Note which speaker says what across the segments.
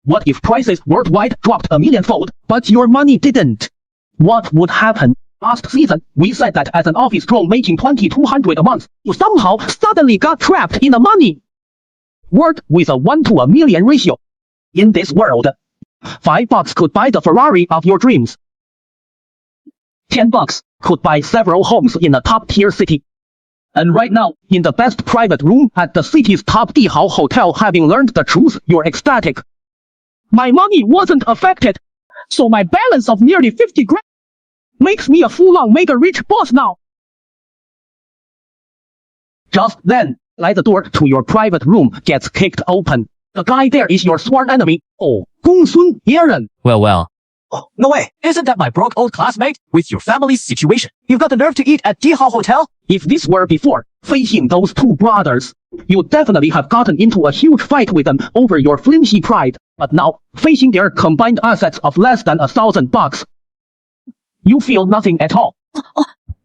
Speaker 1: What if prices worldwide dropped a millionfold, but your money didn't? What would happen? Last season, we said that as an office drone making $2,200 a month, you somehow suddenly got trapped in the money world with a 1 to a million ratio. In this world, $5 could buy the Ferrari of your dreams. $10 could buy several homes in a top-tier city. And right now, in the best private room at the city's top Dihao hotel, having learned the truth, you're ecstatic. My money wasn't affected, so my balance of nearly 50 grand makes me a full-on mega-rich boss now. Just then, the door to your private room gets kicked open. The guy there is your sworn enemy. Oh, Gongsun Yearen.
Speaker 2: Well.
Speaker 3: Oh, no way. Isn't that my broke old classmate? With your family's situation, you've got the nerve to eat at Dihao Hotel?
Speaker 1: If this were before, facing those two brothers, you'd definitely have gotten into a huge fight with them over your flimsy pride. But now, facing their combined assets of less than $1,000, you feel nothing at all.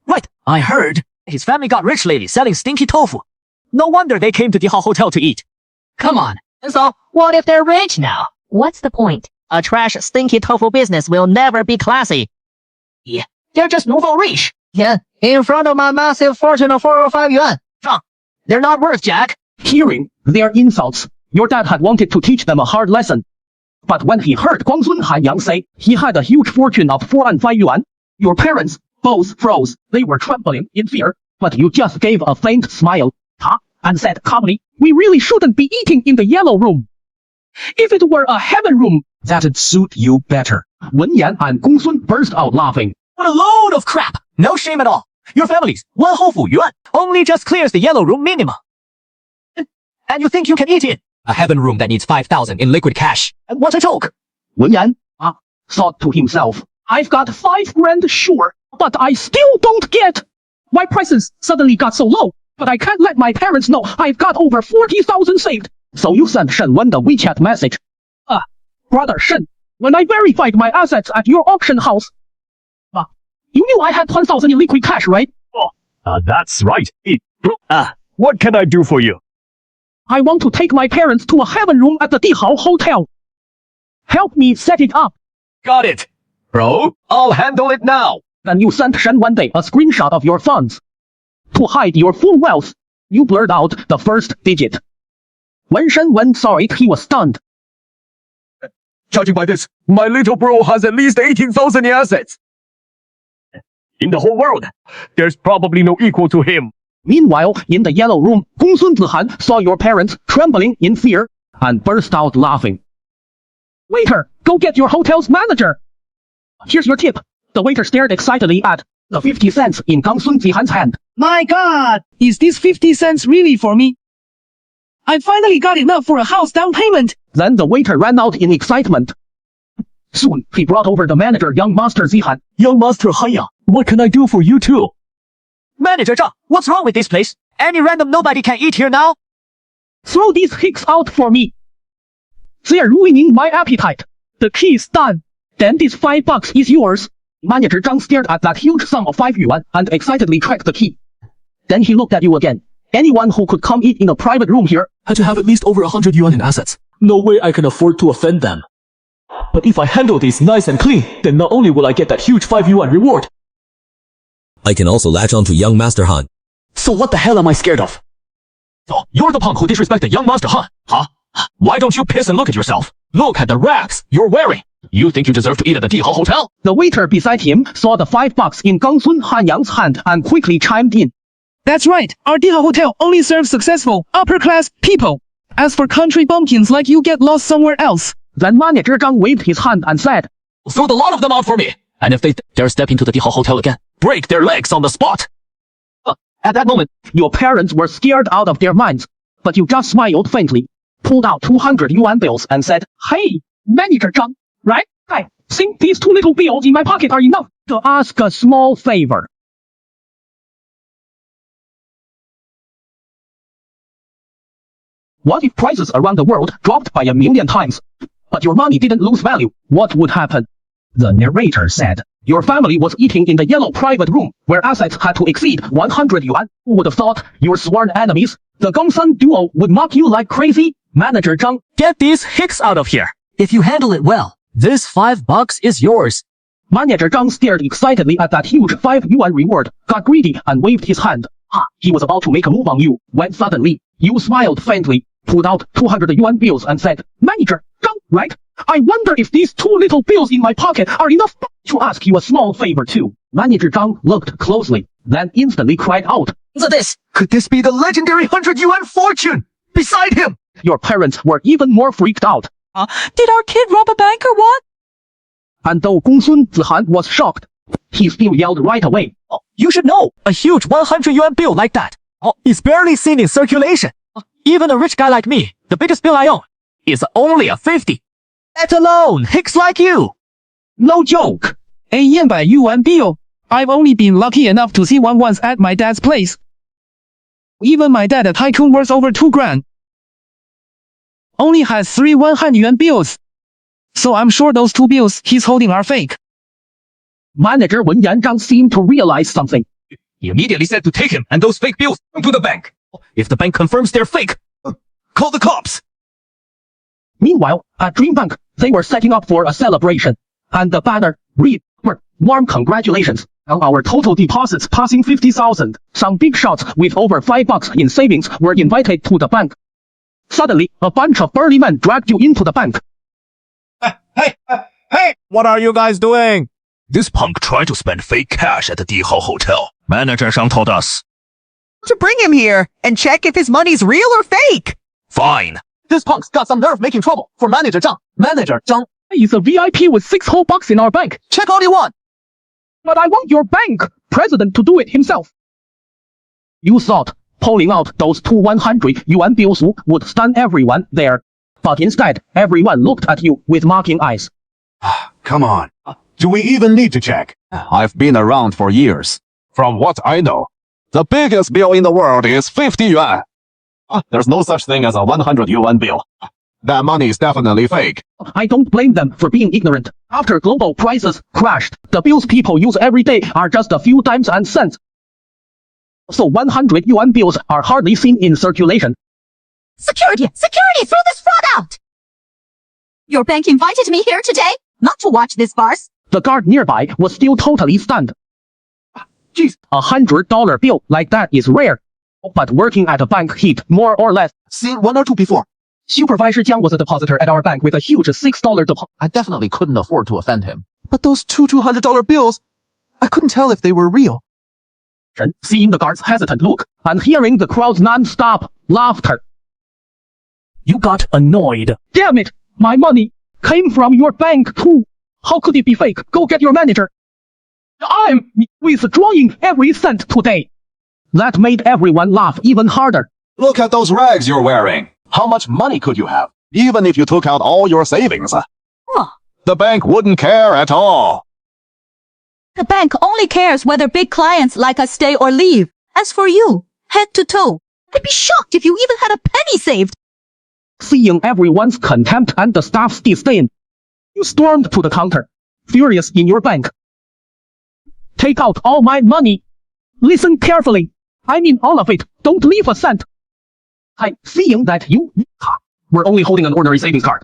Speaker 3: Right, I heard. His family got rich lately selling stinky tofu. No wonder they came to Dihao Hotel to eat.
Speaker 4: Come on. So, what if they're rich now?
Speaker 5: What's the point?
Speaker 4: A trash, stinky tofu business will never be classy.
Speaker 3: Yeah, they're just nouveau riche.
Speaker 4: Yeah, in front of my massive fortune of 405 yuan.
Speaker 3: They're not worth jack.
Speaker 1: Hearing their insults, your dad had wanted to teach them a hard lesson. But when he heard Guangsun Hanyang say he had a huge fortune of 405 yuan, your parents both froze. They were trembling in fear, but you just gave a faint smile, and said calmly, "We really shouldn't be eating in the yellow room. If it were a heaven room, that'd suit you better." Wen Yan and Gongsun burst out laughing.
Speaker 3: What a load of crap. No shame at all. Your family's 1 Houfu yuan only just clears the yellow room minimum. And you think you can eat in a heaven room that needs 5,000 in liquid cash? And what a joke.
Speaker 1: Wen Yan thought to himself, "I've got 5 grand sure, but I still don't get why prices suddenly got so low. But I can't let my parents know I've got over 40,000 saved." So you sent Shen Wen the WeChat message. Brother Shen, when I verified my assets at your auction house, you knew I had 10,000 in liquid cash, right?
Speaker 6: That's right. What can I do for you?
Speaker 1: I want to take my parents to a heaven room at the Dihao Hotel. Help me set it up.
Speaker 6: Got it. Bro, I'll handle it now.
Speaker 1: Then you sent Shen Wenday a screenshot of your funds. To hide your full wealth, you blurred out the first digit. When Shen Wen saw it, he was stunned.
Speaker 6: Judging by this, my little bro has at least 18,000 in assets. In the whole world, there's probably no equal to him.
Speaker 1: Meanwhile, in the yellow room, Gongsun Zihan saw your parents trembling in fear and burst out laughing. "Waiter, go get your hotel's manager. Here's your tip." The waiter stared excitedly at the 50 cents in Gongsun Zihan's hand.
Speaker 7: My God, is this 50 cents really for me? I finally got enough for a house down payment.
Speaker 1: Then the waiter ran out in excitement. Soon, he brought over the manager, young Master Zihan.
Speaker 6: Young Master Hanya, what can I do for you too?
Speaker 3: Manager Zhang, what's wrong with this place? Any random nobody can eat here now?
Speaker 1: Throw these hicks out for me. They're ruining my appetite. The key is done. Then this $5 is yours. Manager Zhang stared at that huge sum of 5 yuan and excitedly tracked the key. Then he looked at you again. Anyone who could come eat in a private room here
Speaker 8: had to have at least over 100 yuan in assets. No way I can afford to offend them. But if I handle this nice and clean, then not only will I get that huge 5 yuan reward,
Speaker 9: I can also latch on to young Master Han.
Speaker 8: So what the hell am I scared of?
Speaker 6: Oh, you're the punk who disrespected young Master Han, huh? Why don't you piss and look at yourself? Look at the rags you're wearing. You think you deserve to eat at the Dihao Hotel?
Speaker 1: The waiter beside him saw the $5 in Gongsun Hanyang's hand and quickly chimed in.
Speaker 7: That's right, our Dihao Hotel only serves successful, upper-class people. As for country bumpkins like you, get lost somewhere else.
Speaker 1: Then Manager Zhang waved his hand and said,
Speaker 6: "Throw the lot of them out for me. And if they dare step into the Dihao Hotel again, break their legs on the spot."
Speaker 1: At that moment, your parents were scared out of their minds, but you just smiled faintly, pulled out 200 yuan bills and said, "Hey, Manager Zhang, right? I think these 2 little bills in my pocket are enough to ask a small favor." What if prices around the world dropped by 1,000,000 times, but your money didn't lose value? What would happen? The narrator said, your family was eating in the yellow private room, where assets had to exceed 100 yuan. Who would have thought your sworn enemies, the Gongsun duo, would mock you like crazy? Manager Zhang,
Speaker 3: Get these hicks out of here. If you handle it well, this $5 is yours.
Speaker 1: Manager Zhang stared excitedly at that huge 5 yuan reward, got greedy, and waved his hand. He was about to make a move on you, when suddenly, you smiled faintly, pulled out 200 yuan bills and said, Manager Zhang, right? I wonder if these 2 little bills in my pocket are enough to ask you a small favor too. Manager Zhang looked closely, then instantly cried out,
Speaker 3: Could this be the legendary 100 yuan fortune? Beside him!
Speaker 1: Your parents were even more freaked out.
Speaker 7: Did our kid rob a bank or what?
Speaker 1: And though Gongsun Zihan was shocked, he still yelled right away.
Speaker 3: You should know, a huge 100 yuan bill like that is barely seen in circulation. Even a rich guy like me, the biggest bill I own is only a 50. Let alone hicks like you.
Speaker 1: No joke.
Speaker 7: A 100 yuan bill. I've only been lucky enough to see one once at my dad's place. Even my dad, a tycoon worth over 2 grand, only has 3 100 yuan bills. So I'm sure those 2 bills he's holding are fake.
Speaker 1: Manager Wen Yanzhang seemed to realize something.
Speaker 3: He immediately said to take him and those fake bills to the bank. If the bank confirms they're fake, call the cops.
Speaker 1: Meanwhile, at Dream Bank, they were setting up for a celebration. And the banner read, warm congratulations on our total deposits passing 50,000. Some big shots with over $5 in savings were invited to the bank. Suddenly, a bunch of burly men dragged you into the bank.
Speaker 6: Hey! What are you guys doing?
Speaker 2: This punk tried to spend fake cash at the Dihao Hotel. Manager Shang told us.
Speaker 5: To bring him here and check if his money's real or fake.
Speaker 2: Fine.
Speaker 3: This punk's got some nerve making trouble for Manager Zhang. Manager Zhang
Speaker 1: He's a VIP with 6 whole bucks in our bank.
Speaker 3: check all you want.
Speaker 1: But I want your bank president to do it himself. You thought pulling out those 2 100 yuan bills would stun everyone there. But instead, everyone looked at you with mocking eyes.
Speaker 6: Come on. Do we even need to check?
Speaker 10: I've been around for years.
Speaker 6: From what I know,
Speaker 10: The biggest bill in the world is 50 yuan. There's no such thing as a 100 yuan bill. That money is definitely fake.
Speaker 1: I don't blame them for being ignorant. After global prices crashed, the bills people use every day are just a few dimes and cents. So 100 yuan bills are hardly seen in circulation.
Speaker 11: Security! Security! Throw this fraud out! Your bank invited me here today, not to watch this farce.
Speaker 1: The guard nearby was still totally stunned. Geez, $100 bill like that is rare. But working at a bank he'd more or less
Speaker 3: Seen 1 or 2 before.
Speaker 1: Supervisor Jiang was a depositor at our bank with a huge $6 deposit.
Speaker 3: I definitely couldn't afford to offend him. But those 2 $200 bills, I couldn't tell if they were real.
Speaker 1: Seeing the guard's hesitant look and hearing the crowd's non-stop laughter, you got annoyed. Damn it! My money came from your bank too. How could it be fake? Go get your manager. I'm withdrawing every cent today. That made everyone laugh even harder.
Speaker 10: Look at those rags you're wearing. How much money could you have? Even if you took out all your savings. The bank wouldn't care at all.
Speaker 11: The bank only cares whether big clients like us stay or leave. As for you, head to toe, I'd be shocked if you even had a penny saved.
Speaker 1: Seeing everyone's contempt and the staff's disdain, you stormed to the counter, furious in your bank. Take out all my money. Listen carefully. I mean all of it. Don't leave a cent. Seeing that you were only holding an ordinary savings card,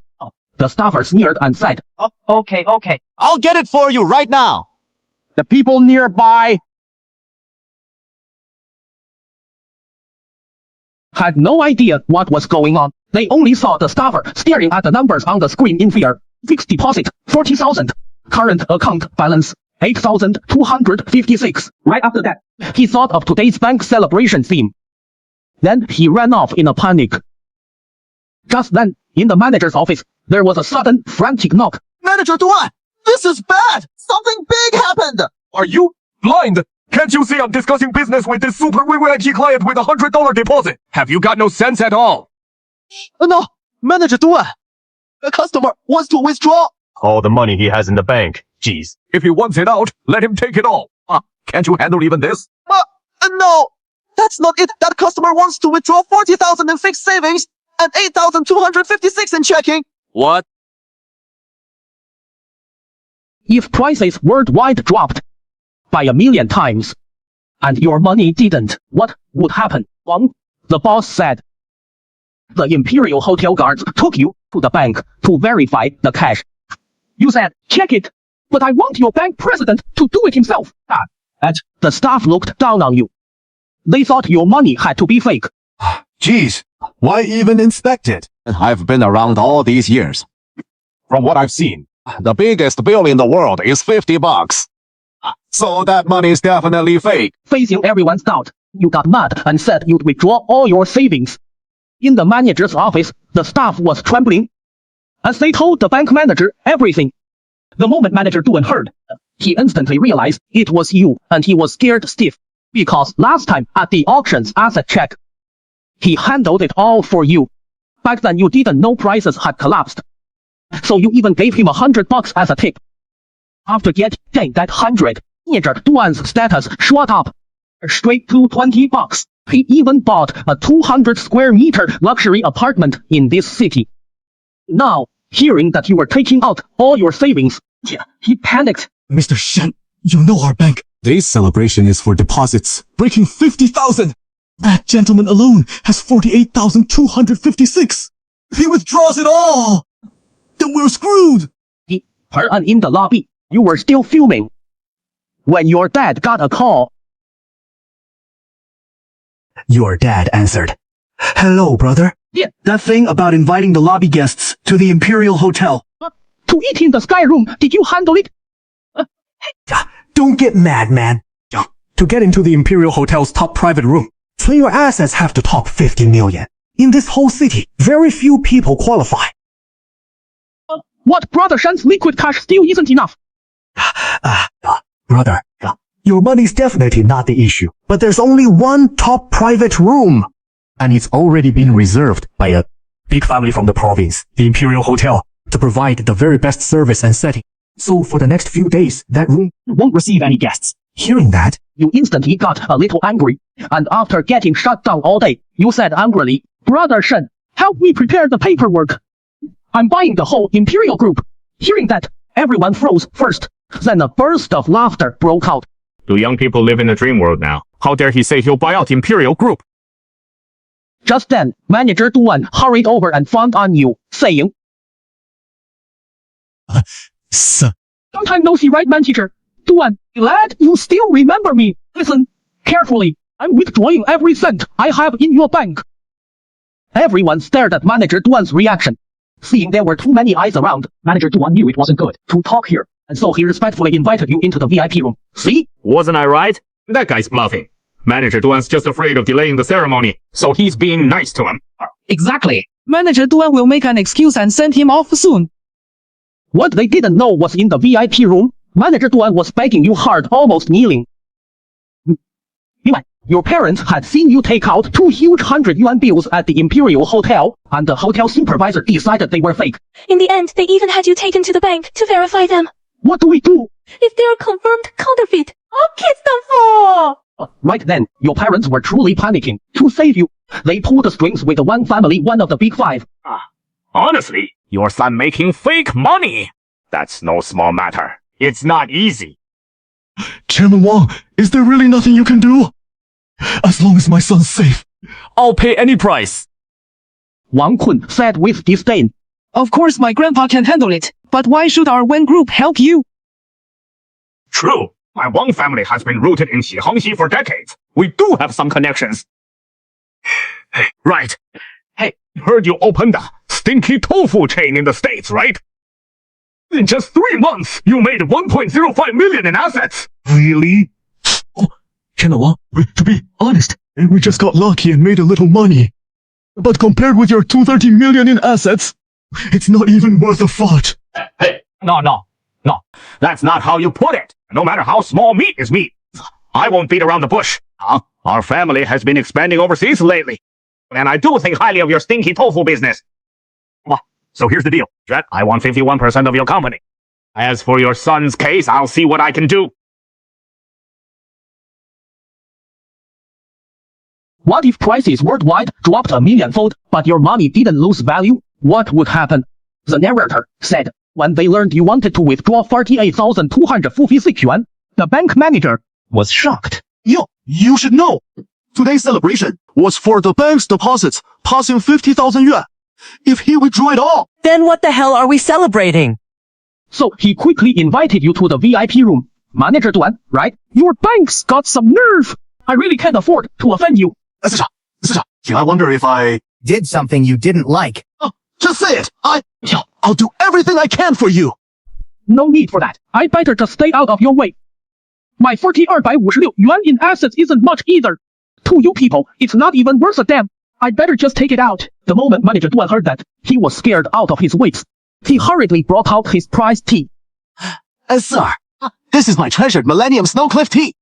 Speaker 1: the staffer sneered and said,
Speaker 4: Okay.
Speaker 3: I'll get it for you right now.
Speaker 6: the people nearby
Speaker 1: had no idea what was going on. They only saw the staffer staring at the numbers on the screen in fear. Fixed deposit, 40,000. Current account balance, 8,256. Right after that, he thought of today's bank celebration theme. Then he ran off in a panic. Just then, in the manager's office, there was a sudden, frantic knock.
Speaker 3: Manager Duan, this is bad. Something big happened.
Speaker 6: Are you blind? Can't you see I'm discussing business with this super VIP client with $100 deposit? Have you got no sense at all?
Speaker 3: No, Manager Duan. The customer wants to withdraw.
Speaker 6: All the money he has in the bank. Jeez. If he wants it out, let him take it all. Can't you handle even this?
Speaker 3: No, that's not it. That customer wants to withdraw 40,000 in fixed savings and 8,256 in checking.
Speaker 6: What?
Speaker 1: If prices worldwide dropped by 1,000,000 times, and your money didn't, what would happen? Wang, the boss said. The Imperial Hotel guards took you to the bank to verify the cash. You said, check it, but I want your bank president to do it himself. The staff looked down on you. They thought your money had to be fake.
Speaker 10: Geez, why even inspect it? I've been around all these years. From what I've seen, the biggest bill in the world is $50. So that money is definitely fake.
Speaker 1: Facing everyone's doubt, you got mad and said you'd withdraw all your savings. In the manager's office, the staff was trembling, as they told the bank manager everything. The moment Manager Duan heard, he instantly realized it was you, and he was scared stiff, because last time at the auction's asset check, he handled it all for you. Back then you didn't know prices had collapsed, so you even gave him $100 as a tip. After getting that 100, Manager Duan's status shot up straight to $20. He even bought a 200 square meter luxury apartment in this city. Now, hearing that you were taking out all your savings, he panicked.
Speaker 8: Mr. Shen, you know our bank. Today's celebration is for deposits, breaking 50,000. That gentleman alone has 48,256. If he withdraws it all, then we're screwed.
Speaker 1: And in the lobby, you were still fuming when your dad got a call.
Speaker 3: Your dad answered. Hello, brother.
Speaker 1: Yeah.
Speaker 3: That thing about inviting the lobby guests to the Imperial Hotel.
Speaker 1: To eat in the Sky Room, did you handle it?
Speaker 3: Don't get mad, man. To get into the Imperial Hotel's top private room, your assets have to top 50 million. In this whole city, very few people qualify.
Speaker 1: What Brother Shen's liquid cash still isn't enough.
Speaker 3: Brother, your money's definitely not the issue, but there's only one top private room, and it's already been reserved by a big family from the province, the Imperial Hotel, to provide the very best service and setting. So for the next few days, that room won't receive any guests. Hearing that,
Speaker 1: you instantly got a little angry, and after getting shut down all day, you said angrily, Brother Shen, help me prepare the paperwork. I'm buying the whole Imperial Group. Hearing that, everyone froze first, then a burst of laughter broke out.
Speaker 6: Do young people live in a dream world now? How dare he say he'll buy out Imperial Group?
Speaker 1: Just then, Manager Duan hurried over and fawned on you, saying,
Speaker 8: Sir.
Speaker 1: Long time no see, right, Manager? Duan, glad you still remember me. Listen carefully. I'm withdrawing every cent I have in your bank. Everyone stared at Manager Duan's reaction. Seeing there were too many eyes around, Manager Duan knew it wasn't good to talk here, and so he respectfully invited you into the VIP room. See?
Speaker 6: Wasn't I right? That guy's bluffing. Manager Duan's just afraid of delaying the ceremony, so he's being nice to him.
Speaker 7: Exactly. Manager Duan will make an excuse and send him off soon.
Speaker 1: What they didn't know was in the VIP room, Manager Duan was begging you hard, almost kneeling. Your parents had seen you take out 2 huge 100 yuan bills at the Imperial Hotel, and the hotel supervisor decided they were fake.
Speaker 11: In the end, they even had you taken to the bank to verify them.
Speaker 1: What do we do?
Speaker 11: If they are confirmed counterfeit, I'll kiss them for!
Speaker 1: Right then, your parents were truly panicking. To save you, they pulled the strings with the one family, one of the big 5.
Speaker 6: Honestly, your son making fake money. That's no small matter. It's not easy.
Speaker 8: Chairman Wang, is there really nothing you can do? As long as my son's safe,
Speaker 6: I'll pay any price.
Speaker 1: Wang Kun said with disdain.
Speaker 7: Of course my grandpa can handle it, but why should our Wen group help you?
Speaker 6: True. My Wang family has been rooted in Xihangxi for decades. We do have some connections. Right. Hey, heard you opened a stinky tofu chain in the States, right? In just 3 months, you made 1.05 million in assets.
Speaker 8: Really? Oh, Chairman Wang, to be honest, we just got lucky and made a little money. But compared with your 230 million in assets, it's not even worth a thought.
Speaker 6: Hey, no. That's not how you put it. No matter how small meat is meat. I won't beat around the bush. Our family has been expanding overseas lately. And I do think highly of your stinky tofu business. So here's the deal. I want 51% of your company. As for your son's case, I'll see what I can do.
Speaker 1: What if prices worldwide dropped a millionfold, but your money didn't lose value? What would happen? The narrator said, when they learned you wanted to withdraw 48,256 yuan, the bank manager was shocked.
Speaker 8: You should know. Today's celebration was for the bank's deposits passing 50,000 yuan. If he withdrew it all,
Speaker 5: Then what the hell are we celebrating?
Speaker 1: So he quickly invited you to the VIP room. Manager Duan, right? Your bank's got some nerve. I really can't afford to offend you.
Speaker 8: I wonder if I
Speaker 4: Did something you didn't like.
Speaker 8: just say it. I'll do everything I can for you.
Speaker 1: No need for that. I better just stay out of your way. My 4256 yuan in assets isn't much either. To you people, it's not even worth a damn. I better just take it out. The moment Manager Duan heard that, he was scared out of his wits. He hurriedly brought out his prized tea.
Speaker 8: Sir, this is my treasured Millennium Snowcliff tea.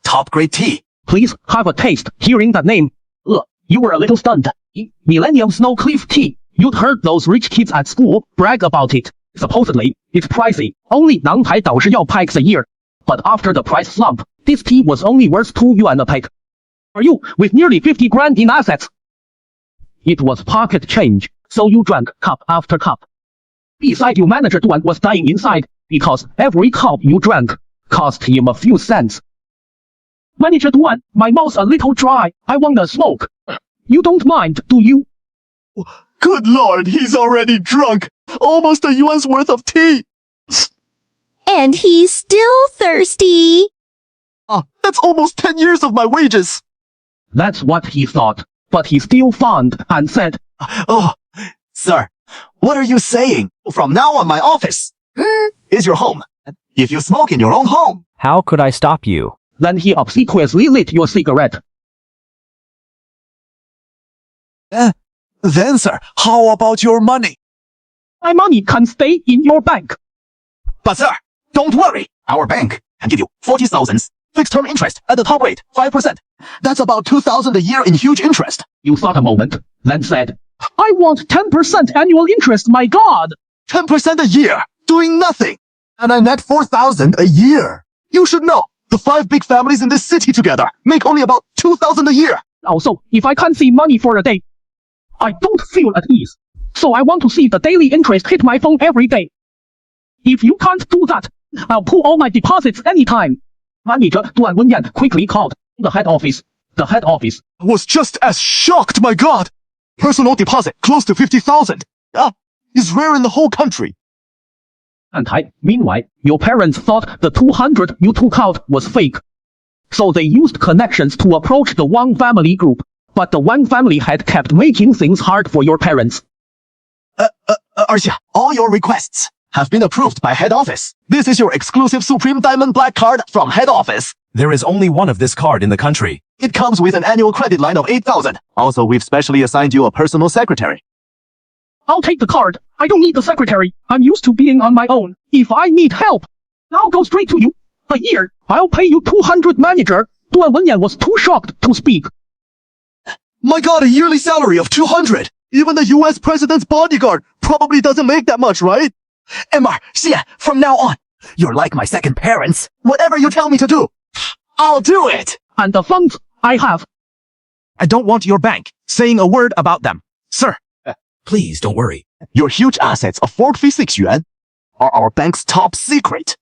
Speaker 8: Top grade tea.
Speaker 1: Please have a taste. Hearing that name, you were a little stunned. Millennium Snowcliff tea. You'd heard those rich kids at school brag about it. Supposedly, it's pricey. Only 南台导师要 packs a year. But after the price slump, this tea was only worth 2 yuan a pack. For you, with nearly 50 grand in assets. It was pocket change, so you drank cup after cup. Beside you, Manager Duan was dying inside, because every cup you drank cost him a few cents. Manager Duan, my mouth's a little dry. I want a smoke. You don't mind, do you?
Speaker 8: Good lord, he's already drunk. Almost a yuan's worth of tea.
Speaker 11: And he's still thirsty.
Speaker 8: That's almost 10 years of my wages.
Speaker 1: That's what he thought, but he still fawned and said,
Speaker 8: Oh, sir, what are you saying? From now on, my office is your home. If you smoke in your own home.
Speaker 3: How could I stop you?
Speaker 1: Then he obsequiously lit your cigarette.
Speaker 8: Then, sir, how about your money?
Speaker 1: My money can stay in your bank.
Speaker 8: But, sir, don't worry. Our bank can give you 40,000 fixed-term interest at the top rate, 5%. That's about 2,000 a year in huge interest.
Speaker 1: You thought a moment, then said, I want 10% annual interest, my God!
Speaker 8: 10% a year, doing nothing. And I net 4,000 a year. You should know, the 5 big families in this city together make only about 2,000 a year.
Speaker 1: Also, if I can't see money for a day, I don't feel at ease. So I want to see the daily interest hit my phone every day. If you can't do that, I'll pull all my deposits anytime. Manager Duan Wenyan quickly called the head office. The head office
Speaker 8: was just as shocked, my God. Personal deposit close to 50,000. Is rare in the whole country.
Speaker 1: And meanwhile, your parents thought the 200 you took out was fake. So they used connections to approach the Wang family group. But the Wang family had kept making things hard for your parents.
Speaker 8: Arxia, all your requests have been approved by head office. This is your exclusive Supreme Diamond Black card from head office.
Speaker 10: There is only one of this card in the country.
Speaker 8: It comes with an annual credit line of 8,000. Also, we've specially assigned you a personal secretary.
Speaker 1: I'll take the card. I don't need the secretary. I'm used to being on my own. If I need help, I'll go straight to you. A year, I'll pay you 200, Manager. Duan Wenyan was too shocked to speak.
Speaker 8: My God, a yearly salary of 200. Even the US president's bodyguard probably doesn't make that much, right? Emma, Xie, from now on, you're like my second parents. Whatever you tell me to do, I'll do it.
Speaker 1: And the funds I have.
Speaker 3: I don't want your bank saying a word about them. Sir,
Speaker 10: Please don't worry.
Speaker 8: Your huge assets of 46 yuan are our bank's top secret.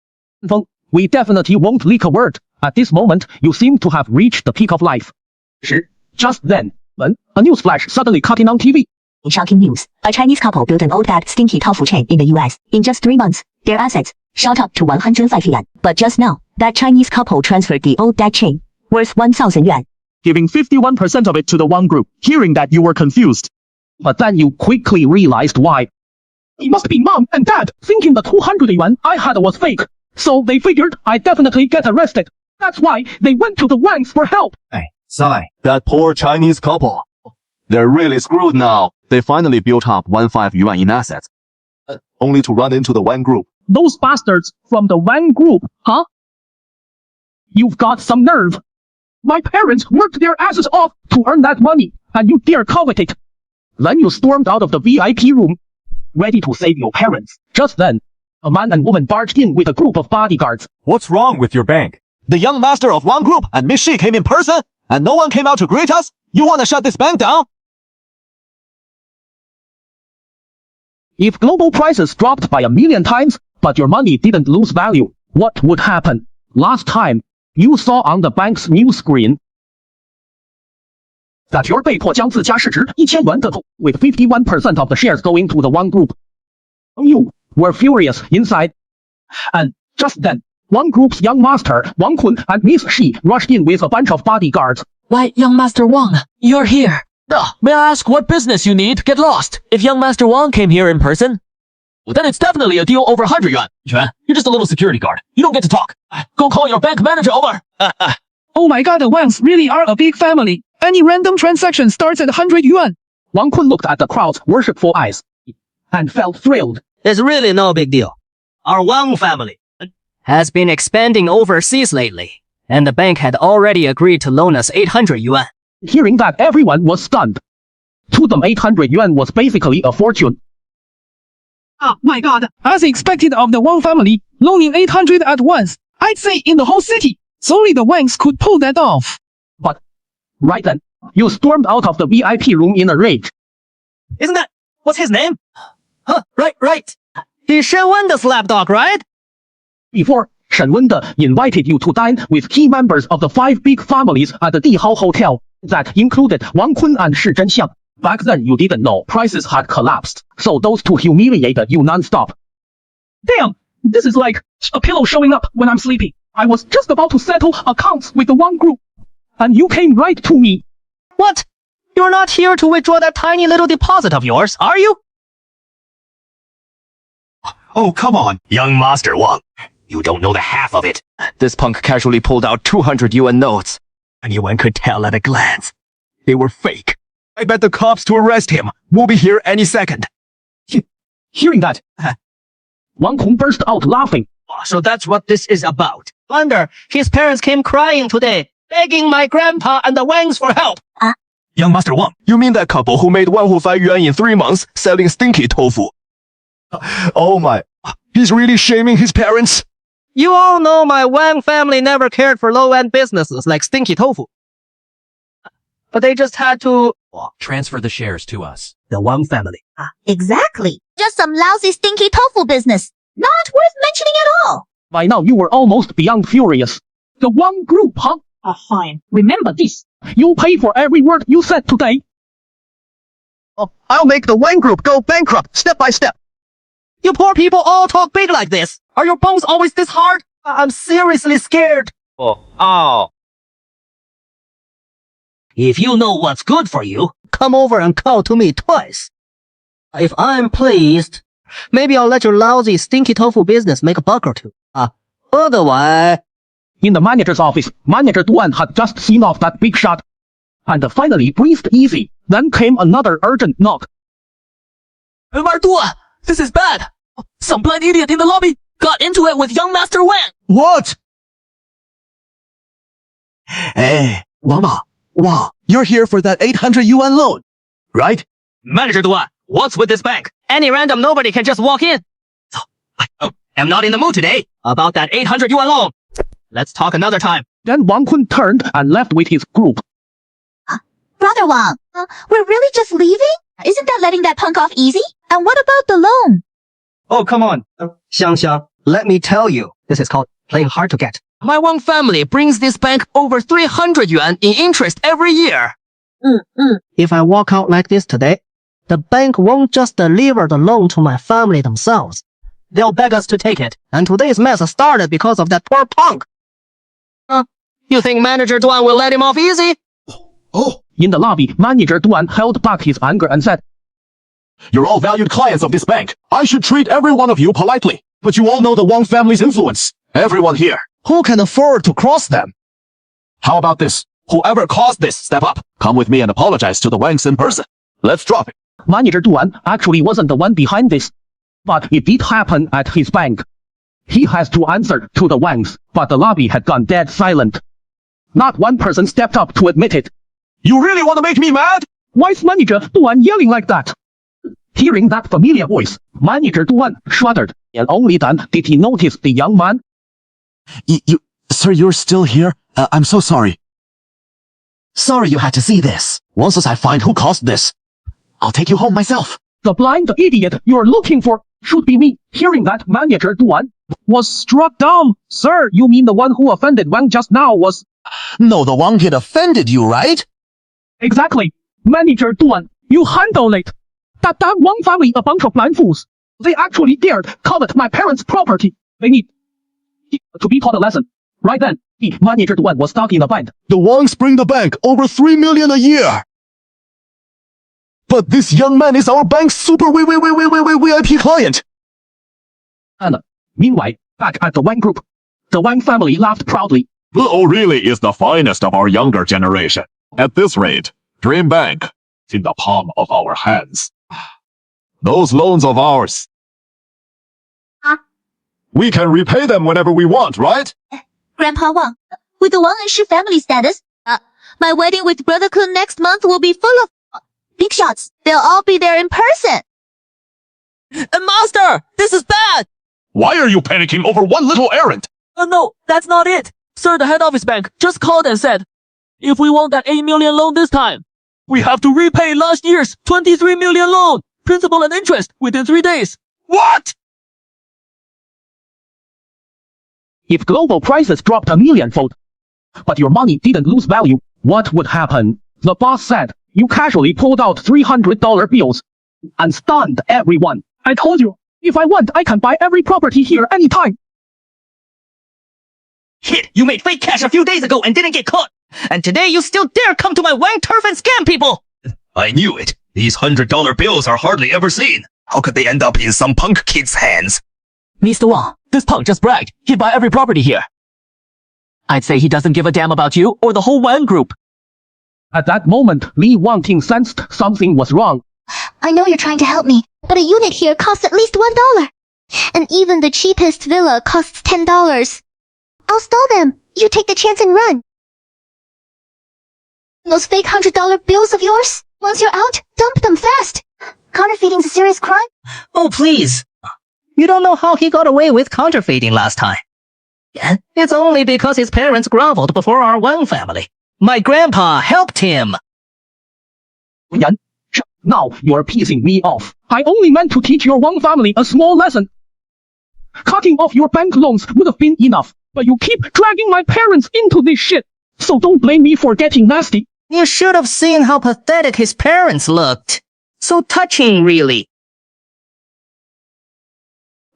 Speaker 1: Feng, we definitely won't leak a word. At this moment, you seem to have reached the peak of life. Just then, a news flash suddenly cut in on TV.
Speaker 11: Shocking news. A Chinese couple built an old bad stinky tofu chain in the US. In just 3 months, their assets shot up to 105 yuan. But just now, that Chinese couple transferred the old dad chain, worth 1,000 yuan.
Speaker 3: giving 51% of it to the Wang group. Hearing that, you were confused.
Speaker 1: But then you quickly realized why. It must be mom and dad thinking the 200 yuan I had was fake. So they figured I'd definitely get arrested. That's why they went to the Wangs for help.
Speaker 8: Hey, Sai, that poor Chinese couple. They're really screwed now. They finally built up 15 yuan in assets. Only to run into the Wang group.
Speaker 1: Those bastards from the Wang group, huh? You've got some nerve. My parents worked their asses off to earn that money, and you dare covet it. Then you stormed out of the VIP room, ready to save your parents. Just then, a man and woman barged in with a group of bodyguards.
Speaker 10: What's wrong with your bank?
Speaker 8: The young master of Wang Group and Miss Shi came in person, and no one came out to greet us? You want to shut this bank down?
Speaker 1: If global prices dropped by 1,000,000 times, but your money didn't lose value, what would happen? Last time, you saw on the bank's news screen, that you're 被迫将自家市值1000元的 with 51% of the shares going to the one group. You were furious inside. And just then, one group's young master, Wang Kun, and Miss Shi rushed in with a bunch of bodyguards.
Speaker 3: Why, young Master Wang, you're here. May I ask what business you need? Get lost. If young Master Wang came here in person, well, then it's definitely a deal over 100 yuan. Yuan, you're just a little security guard. You don't get to talk. Go call your bank manager over.
Speaker 7: Oh my god, the Wangs really are a big family. Any random transaction starts at 100 yuan.
Speaker 1: Wang Kun looked at the crowd's worshipful eyes and felt thrilled.
Speaker 4: It's really no big deal. Our Wang family has been expanding overseas lately, and the bank had already agreed to loan us 800 yuan.
Speaker 1: Hearing that, everyone was stunned. To them, 800 yuan was basically a fortune.
Speaker 7: Oh my god. As expected of the Wang family, loaning 800 at once, I'd say in the whole city. So only the Wangs could pull that off.
Speaker 1: But right then, you stormed out of the VIP room in a rage.
Speaker 4: Isn't that... what's his name? Huh, right. He's Shen Wen's lapdog, right?
Speaker 1: Before, Shen Wende invited you to dine with key members of the 5 big families at the Dihao Hotel. That included Wang Kun and Shi Zhenxiang. Back then you didn't know prices had collapsed, so those two humiliated you non-stop.
Speaker 7: Damn, this is like a pillow showing up when I'm sleeping. I was just about to settle accounts with the Wang group, and you came right to me.
Speaker 4: What? You're not here to withdraw that tiny little deposit of yours, are you?
Speaker 2: Oh, come on, young Master Wang. You don't know the half of it.
Speaker 3: This punk casually pulled out 200 yuan notes. Anyone could tell at a glance. They were fake. I bet the cops to arrest him. We'll be here any second.
Speaker 1: Hearing that, Wang Kun burst out laughing.
Speaker 4: So that's what this is about. Wonder, his parents came crying today, begging my grandpa and the Wangs for help.
Speaker 2: Young Master Wang,
Speaker 3: You mean that couple who made 105 yuan in 3 months selling stinky tofu?
Speaker 10: Oh my, he's really shaming his parents?
Speaker 4: You all know my Wang family never cared for low-end businesses like stinky tofu. But they just had to...
Speaker 3: transfer the shares to us.
Speaker 4: The Wang family.
Speaker 11: Exactly. Just some lousy stinky tofu business. Not worth mentioning at all.
Speaker 1: By now you were almost beyond furious. The Wang group, huh?
Speaker 7: Fine. Remember this.
Speaker 1: You'll pay for every word you said today.
Speaker 8: Oh, I'll make the Wang group go bankrupt step by step.
Speaker 4: You poor people all talk big like this. Are your bones always this hard? I'm seriously scared. Oh. If you know what's good for you, come over and call to me twice. If I'm pleased, maybe I'll let your lousy stinky tofu business make a buck or two. Otherwise...
Speaker 1: In the manager's office, Manager Duan had just seen off that big shot. And finally breathed easy. Then came another urgent knock.
Speaker 3: Duan, this is bad. Some blind idiot in the lobby got into it with young Master Wang.
Speaker 8: What?
Speaker 10: Hey, Wang, you're here for that 800 yuan loan, right?
Speaker 4: Manager Duan, what's with this bank? Any random nobody can just walk in. I'm not in the mood today about that 800 yuan loan. Let's talk another time.
Speaker 1: Then Wang Kun turned and left with his group.
Speaker 11: Brother Wang, we're really just leaving? Isn't that letting that punk off easy? And what about the loan?
Speaker 4: Oh, come on. Xiang, let me tell you. This is called playing hard to get. My Wang family brings this bank over 300 yuan in interest every year. If I walk out like this today, the bank won't just deliver the loan to my family themselves. They'll beg us to take it. And today's mess started because of that poor punk. You think Manager Duan will let him off easy?
Speaker 8: Oh,
Speaker 1: In the lobby, Manager Duan held back his anger and said,
Speaker 10: You're all valued clients of this bank. I should treat every one of you politely. But you all know the Wang family's influence. Everyone here.
Speaker 8: who can afford to cross them?
Speaker 10: How about this? Whoever caused this, step up. Come with me and apologize to the Wangs in person. Let's drop it.
Speaker 1: Manager Duan actually wasn't the one behind this. But it did happen at his bank. He has to answer to the Wangs, but the lobby had gone dead silent. Not one person stepped up to admit it.
Speaker 10: You really want to make me mad?
Speaker 1: Why is Manager Duan yelling like that? Hearing that familiar voice, Manager Duan shuddered, and only then did he notice the young man.
Speaker 8: Sir, you're still here? I'm so sorry. Sorry you had to see this. Once I find who caused this, I'll take you home myself.
Speaker 1: The blind idiot you're looking for should be me. Hearing that, Manager Duan
Speaker 7: Was struck down. Sir, you mean the one who offended Wang just now was...
Speaker 8: No, the Wang kid offended you, right?
Speaker 1: Exactly. Manager Duan, you handle it. That one family a bunch of blind fools. They actually dared covet my parents' property. They need to be taught a lesson. Right then, Manager Duan was stuck in a bind.
Speaker 8: The Wangs bring the bank over 3 million a year. But this young man is our bank's super VIP client.
Speaker 1: And meanwhile, back at the Wang Group, the Wang family laughed proudly.
Speaker 10: Luo really is the finest of our younger generation. At this rate, Dream Bank is in the palm of our hands. Those loans of ours, we can repay them whenever we want, right?
Speaker 12: Grandpa Wang, with the Wang and Shi family status, my wedding with Brother Kun next month will be full of big shots. They'll all be there in person.
Speaker 3: Master, this is bad!
Speaker 10: Why are you panicking over one little errand?
Speaker 3: No, that's not it. Sir, the head office bank just called and said, if we want that 8 million loan this time, we have to repay last year's 23 million loan, principal and interest, within 3 days.
Speaker 10: What?
Speaker 1: If global prices dropped 1 millionfold, but your money didn't lose value, what would happen? The boss said. You casually pulled out $300 bills and stunned everyone. I told you, if I want, I can buy every property here anytime.
Speaker 3: Kid, you made fake cash a few days ago and didn't get caught. And today you still dare come to my Wang turf and scam people.
Speaker 2: I knew it. These $100 bills are hardly ever seen. How could they end up in some punk kid's hands?
Speaker 3: Mr. Wang, this punk just bragged he'd buy every property here. I'd say he doesn't give a damn about you or the whole Wang group.
Speaker 1: At that moment, Li Wangting sensed something was wrong.
Speaker 12: I know you're trying to help me, but a unit here costs at least $1. And even the cheapest villa costs $10. I'll stall them. You take the chance and run. Those fake $100 bills of yours, once you're out, dump them fast. Counterfeiting's a serious crime.
Speaker 4: Oh, please. You don't know how he got away with counterfeiting last time. It's only because his parents groveled before our Wang family. My grandpa helped him.
Speaker 1: Yan, now you're pissing me off. I only meant to teach your Wang family a small lesson. Cutting off your bank loans would have been enough, but you keep dragging my parents into this shit. So don't blame me for getting nasty.
Speaker 4: You should have seen how pathetic his parents looked. So touching, really.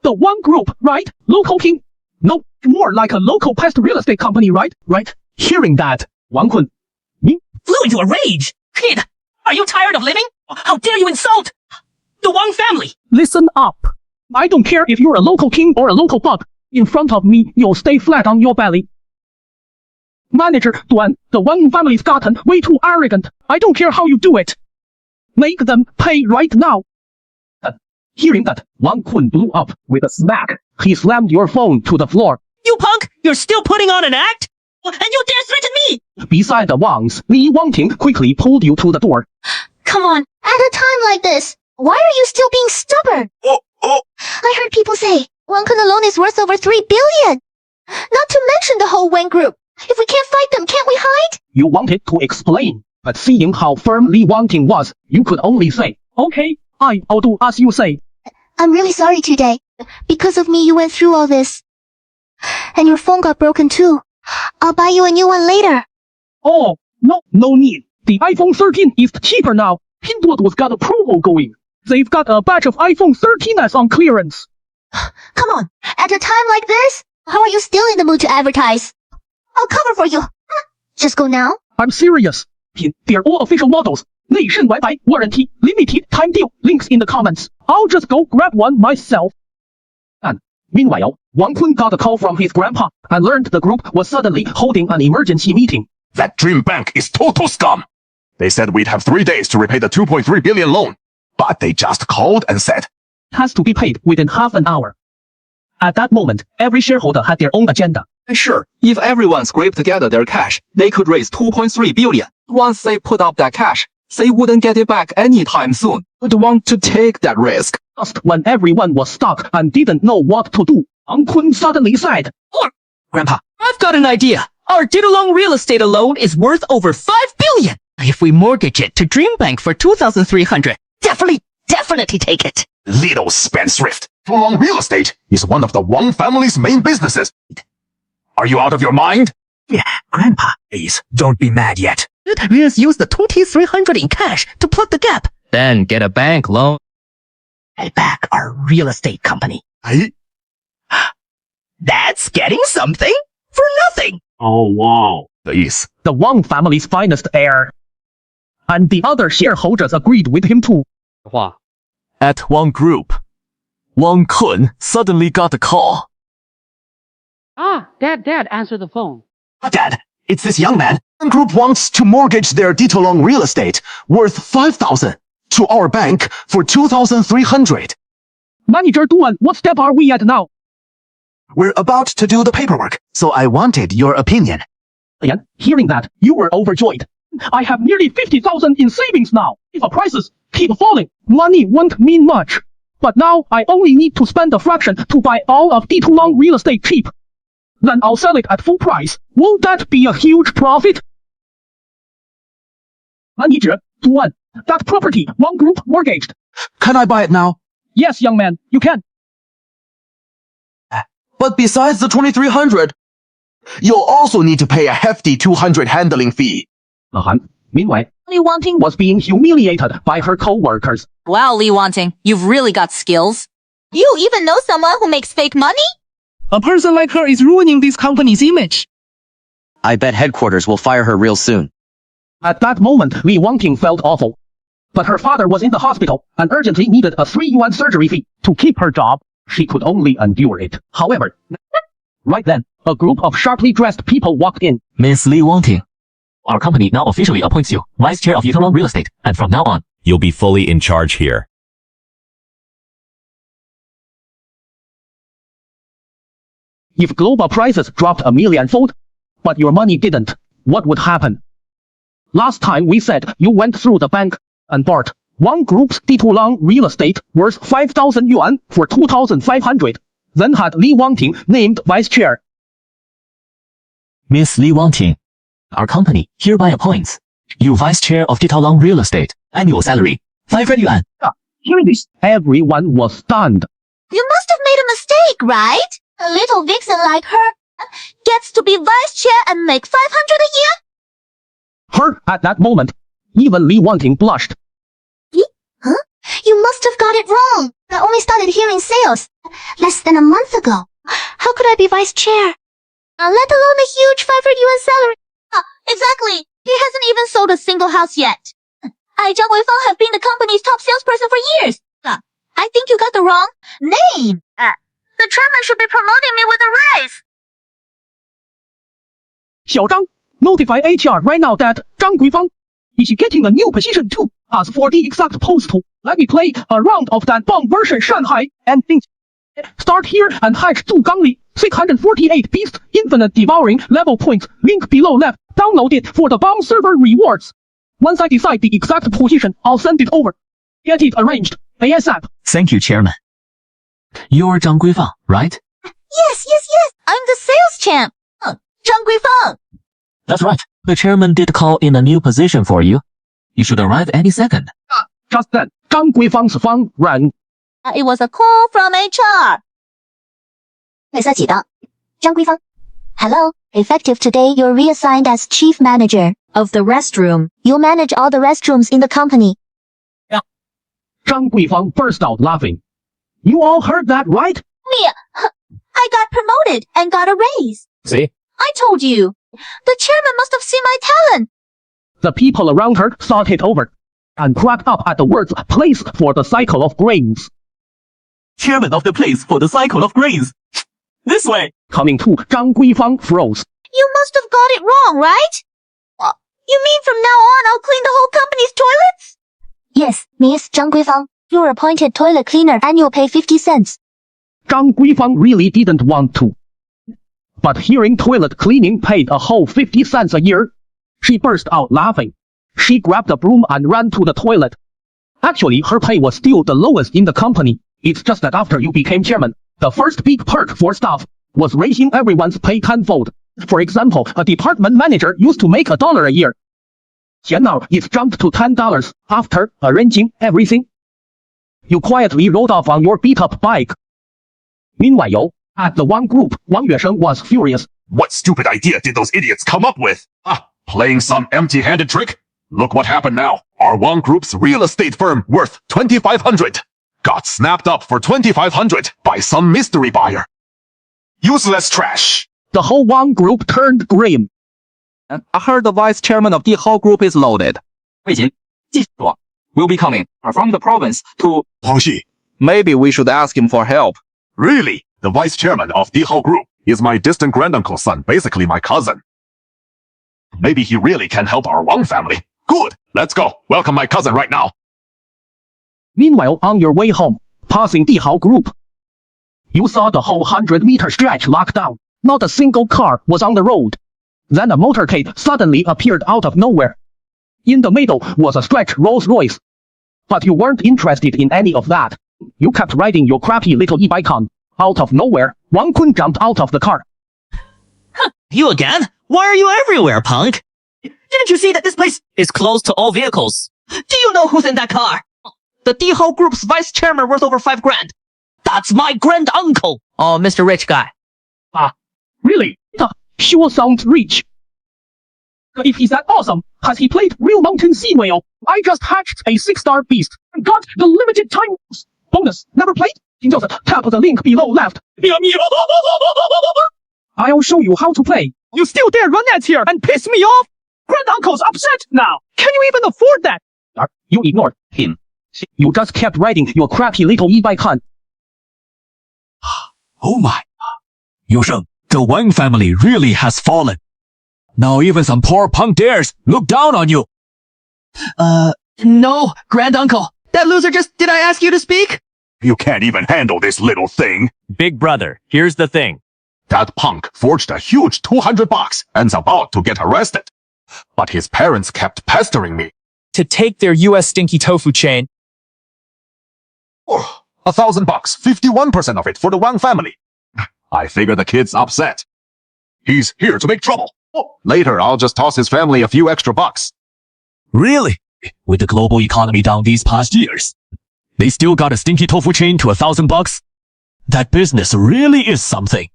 Speaker 1: The Wang Group, right? Local king? No, more like a local pest real estate company, right? Right? Hearing that, Wang Kun
Speaker 3: Flew into a rage. Kid, are you tired of living? How dare you insult the Wang family?
Speaker 1: Listen up. I don't care if you're a local king or a local bug. In front of me, you'll stay flat on your belly. Manager Duan, the Wang family's gotten way too arrogant. I don't care how you do it. Make them pay right now. Hearing that, Wang Kun blew up with a smack. He slammed your phone to the floor.
Speaker 3: You punk, you're still putting on an act? And you dare threaten me?
Speaker 1: Beside the Wangs, Li Wangting quickly pulled you to the door.
Speaker 12: Come on, at a time like this, why are you still being stubborn? I heard people say Wang Kun alone is worth over 3 billion. Not to mention the whole Wang group. If we can't fight them, can't we hide?
Speaker 1: You wanted to explain, but seeing how firm Li Wangting was, you could only say, okay, I'll do as you say.
Speaker 12: I'm really sorry today. Because of me, you went through all this. And your phone got broken too. I'll buy you a new one later.
Speaker 1: Oh, no need. The iPhone 13 is cheaper now. Pinduoduo's got a promo going. They've got a batch of iPhone 13s on clearance.
Speaker 12: Come on, at a time like this, how are you still in the mood to advertise? I'll cover for you. Just go now.
Speaker 1: I'm serious. They're all official models. Nationwide buy warranty, limited time deal. Links in the comments. I'll just go grab one myself. And meanwhile, Wang Kun got a call from his grandpa and learned the group was suddenly holding an emergency meeting.
Speaker 10: That Dream Bank is total scum. They said we'd have 3 days to repay the 2.3 billion loan, but they just called and said
Speaker 1: has to be paid within half an hour. At that moment, every shareholder had their own agenda.
Speaker 13: Sure, if everyone scraped together their cash, they could raise 2.3 billion. Once they put up that cash, they wouldn't get it back anytime soon. Would want to take that risk.
Speaker 1: Just when everyone was stuck and didn't know what to do, Wang Kun suddenly said,
Speaker 4: Grandpa, I've got an idea. Our Didalong real estate alone is worth over 5 billion. If we mortgage it to Dream Bank for 2,300, definitely take it.
Speaker 10: little spendthrift. Didalong real estate is one of the Wang family's main businesses. Are you out of your mind?
Speaker 3: Yeah, Grandpa. Please, don't be mad yet.
Speaker 4: We just use the 2,300 in cash to plug the gap.
Speaker 3: Then get a bank loan.
Speaker 4: Pay back our real estate company.
Speaker 8: Hey.
Speaker 4: That's getting something for nothing.
Speaker 6: Oh wow.
Speaker 2: 的意思。
Speaker 1: The Wang family's finest heir. And the other shareholders agreed with him too.
Speaker 10: At Wang Group, Wang Kun suddenly got a call.
Speaker 7: Dad, answer the phone.
Speaker 8: Dad, it's this young man. Wang Group wants to mortgage their Ditolong real estate worth 5,000 to our bank for 2,300.
Speaker 1: Manager Duan, what step are we at now?
Speaker 8: We're about to do the paperwork, so I wanted your opinion.
Speaker 1: Yan, hearing that, you were overjoyed. I have nearly 50,000 in savings now. If prices keep falling, money won't mean much. But now I only need to spend a fraction to buy all of Ditolong real estate cheap. Then I'll sell it at full price. Won't that be a huge profit? Manager Duan, that property Wang Group mortgaged.
Speaker 8: Can I buy it now?
Speaker 1: Yes, young man, you can.
Speaker 8: But besides the 2,300, you'll also need to pay a hefty 200 handling fee.
Speaker 1: Meanwhile, Li Wanting was being humiliated by her co-workers.
Speaker 14: Wow, Li Wanting, you've really got skills.
Speaker 12: You even know someone who makes fake money?
Speaker 7: A person like her is ruining this company's image.
Speaker 3: I bet headquarters will fire her real soon.
Speaker 1: At that moment, Li Wanting felt awful. But her father was in the hospital and urgently needed a 3 yuan surgery fee. To keep her job, she could only endure it. However, right then, a group of sharply dressed people walked in.
Speaker 3: Miss Li Wanting, our company now officially appoints you Vice Chair of Ditolong Real Estate, and from now on,
Speaker 9: You'll be fully in charge here.
Speaker 1: If global prices dropped a millionfold, but your money didn't, what would happen? Last time we said you went through the bank and bought Wang Group's Ditolong real estate worth 5,000 yuan for 2,500, then had Li Wanting named vice chair.
Speaker 3: Miss Li Wanting, our company hereby appoints you Vice Chair of Ditolong Real Estate. Annual salary 500 yuan.
Speaker 1: Hearing this, everyone was stunned.
Speaker 12: You must have made a mistake, right? A little vixen like her gets to be vice chair and make 500 a year?
Speaker 1: Her, at that moment, even Li Wanting blushed.
Speaker 12: Huh? You must have got it wrong. I only started hearing sales less than a month ago. How could I be vice chair? Let alone a huge 500 yuan salary. Exactly. He hasn't even sold a single house yet. I, Zhang Weifang, have been the company's top salesperson for years. I think you got the wrong name. The chairman should be promoting me with a raise.
Speaker 1: Xiao Zhang, notify HR right now that Zhang Guifang is getting a new position too. As for the exact post, let me play a round of that bomb version Shanghai and things. Start here and hash Zhu Gangli, 648 beast, infinite devouring level points, link below left. Download it for the bomb server rewards. Once I decide the exact position, I'll send it over. Get it arranged, ASAP.
Speaker 3: Thank you, Chairman. You're Zhang Guifang, right?
Speaker 12: Yes. I'm the sales champ. Zhang Guifang.
Speaker 3: That's right. The Chairman did call in a new position for you. You should arrive any second.
Speaker 1: Just then, Zhang Guifang's phone rang.
Speaker 12: It was a call from HR. 绿色启动，张桂芳。Hello. Effective today, you're reassigned as chief manager of the restroom. You'll manage all the restrooms in the company.
Speaker 1: Zhang Guifang burst out laughing. You all heard that, right?
Speaker 12: Me, I got promoted and got a raise.
Speaker 3: See?
Speaker 12: I told you. The chairman must have seen my talent.
Speaker 1: The people around her thought it over and cracked up at the words place for the cycle of grains.
Speaker 3: Chairman of the place for the cycle of grains. This way.
Speaker 1: Coming to, Zhang Guifang froze.
Speaker 12: You must have got it wrong, right? You mean from now on I'll clean the whole company's toilets? Yes, Miss Zhang Guifang. You're appointed toilet cleaner and you'll pay 50 cents.
Speaker 1: Zhang Guifang really didn't want to. But hearing toilet cleaning paid a whole 50 cents a year, she burst out laughing. She grabbed a broom and ran to the toilet. Actually, her pay was still the lowest in the company. It's just that after you became chairman, the first big perk for staff was raising everyone's pay tenfold. For example, a department manager used to make $1 a year. Now it's jumped to $10 after arranging everything. You quietly rode off on your beat-up bike. Meanwhile, at the Wang Group, Wang Yuesheng was furious.
Speaker 2: What stupid idea did those idiots come up with?
Speaker 10: Playing some empty-handed trick? Look what happened now. Our one group's real estate firm worth 2,500 got snapped up for 2,500 by some mystery buyer. Useless trash.
Speaker 1: The whole one group turned green.
Speaker 13: I heard the vice chairman of Dihao Group is loaded. 魏秦，继续说 will be coming from the province to... Maybe we should ask him for help.
Speaker 10: Really? The vice chairman of Dihao Group is my distant granduncle's son, basically my cousin. Maybe he really can help our Wang family. Good. Let's go. Welcome my cousin right now.
Speaker 1: Meanwhile, on your way home, passing Dihao Group, you saw the whole 100-meter stretch locked down. Not a single car was on the road. Then a motorcade suddenly appeared out of nowhere. In the middle was a stretch Rolls-Royce. But you weren't interested in any of that. You kept riding your crappy little e-bike on. Out of nowhere, Wang Kun jumped out of the car.
Speaker 3: You again? Why are you everywhere, punk? Didn't you see that this place is closed to all vehicles? Do you know who's in that car? The Dihao Group's vice chairman worth over $5 grand. That's my grand uncle. Oh, Mr. Rich Guy.
Speaker 1: Really? Sure sounds rich. If he's that awesome, has he played Real Mountain Sea Whale? I just hatched a 6-star beast and got the limited time bonus. Never played? Just tap the link below left. I'll show you how to play. You still dare run ads here and piss me off? Grand uncle's upset now. Can you even afford that? You ignored him. You just kept riding your crappy little e-bike hunt.
Speaker 3: Oh my. Yu Sheng, the Wang family really has fallen. Now even some poor punk dares look down on you.
Speaker 4: No, grand uncle. That loser just... Did I ask you to speak?
Speaker 10: You can't even handle this little thing.
Speaker 3: Big brother, here's the thing.
Speaker 10: That punk forged a huge $200 and's about to get arrested. But his parents kept pestering me.
Speaker 3: To take their US stinky tofu chain.
Speaker 10: Oh, $1,000, 51% of it for the Wang family. I figure the kid's upset. He's here to make trouble. Later, I'll just toss his family a few extra bucks.
Speaker 3: Really? With the global economy down these past years, they still got a stinky tofu chain to $1,000? That business really is something.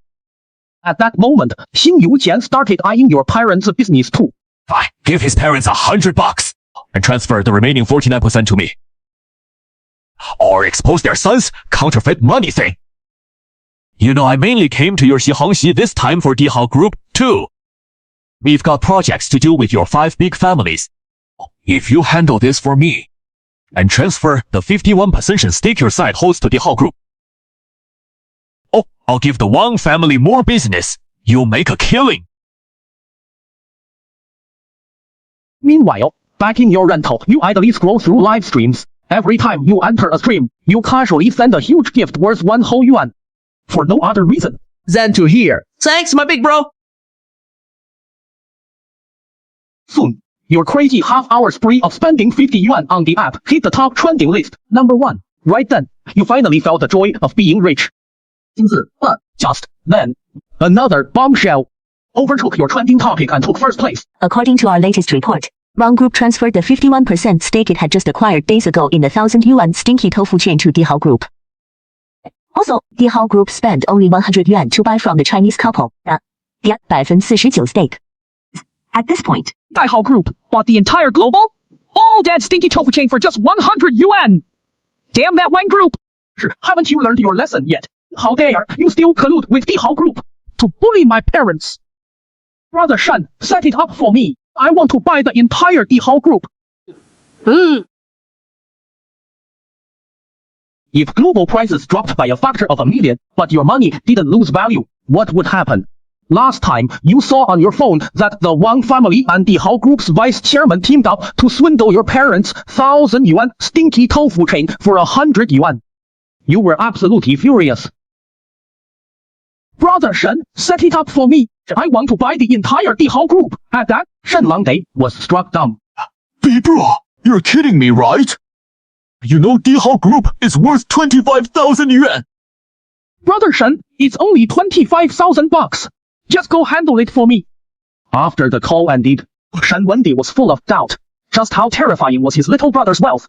Speaker 1: At that moment, Xin Yuqian started eyeing your parents' business too.
Speaker 3: Fine, give his parents $100 and transfer the remaining 49% to me. Or expose their son's counterfeit money thing. You know, I mainly came to your Xihongxi this time for Dihao Group too. We've got projects to do with your 5 big families. If you handle this for me and transfer the 51% stake your side holds to Dihao Group, I'll give the Wang family more business. You'll make a killing.
Speaker 1: Meanwhile, back in your rental, you idly scroll through live streams. Every time you enter a stream, you casually send a huge gift worth 1 whole yuan. For no other reason
Speaker 4: than to hear. Thanks, my big bro.
Speaker 1: Soon, your crazy half-hour spree of spending 50 yuan on the app hit the top trending list, #1. Right then, you finally felt the joy of being rich. But just then, another bombshell overtook your trending topic and took first place.
Speaker 11: According to our latest report, Wang Group transferred the 51% stake it had just acquired days ago in the 1,000 yuan stinky tofu chain to Dihao Group. Also, Dihao Group spent only 100 yuan to buy from the Chinese couple the 49% stake. At this point,
Speaker 1: Dihao Group bought the entire global, all that stinky tofu chain for just 100 yuan. Damn that Wang Group! Haven't you learned your lesson yet? How dare you still collude with Dihao Group to bully my parents? Brother Shen, set it up for me. I want to buy the entire Dihao Group. If global prices dropped by a factor of 1 million, but your money didn't lose value, what would happen? Last time, you saw on your phone that the Wang family and Dihao Group's vice chairman teamed up to swindle your parents' 1,000 yuan stinky tofu chain for 100 yuan. You were absolutely furious. Brother Shen, set it up for me. I want to buy the entire Dihao Group. At that, Shen Langdei was struck dumb.
Speaker 10: Big bro, you're kidding me, right? You know Dihao Group is worth 25,000 yuan.
Speaker 1: Brother Shen, it's only 25,000 bucks. Just go handle it for me. After the call ended, Shen Wendi was full of doubt. Just how terrifying was his little brother's wealth?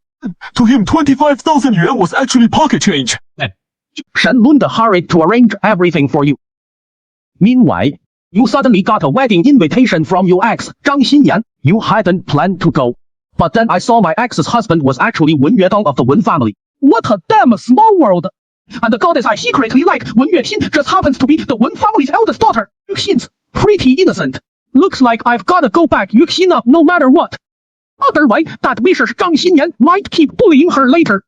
Speaker 10: To him, 25,000 yuan was actually pocket change.
Speaker 1: Shen Lunda hurried to arrange everything for you. Meanwhile, You suddenly got a wedding invitation from your ex, Zhang Xinyan. You hadn't planned to go. But then I saw my ex's husband was actually Wen Yuedong of the Wen family. What a damn small world! And the goddess I secretly like, Wen Yueqin, just happens to be the Wen family's eldest daughter. Yuqin's pretty innocent. Looks like I've gotta go back Yuqin up no matter what. Otherwise, that vicious Zhang Xinyan might keep bullying her later.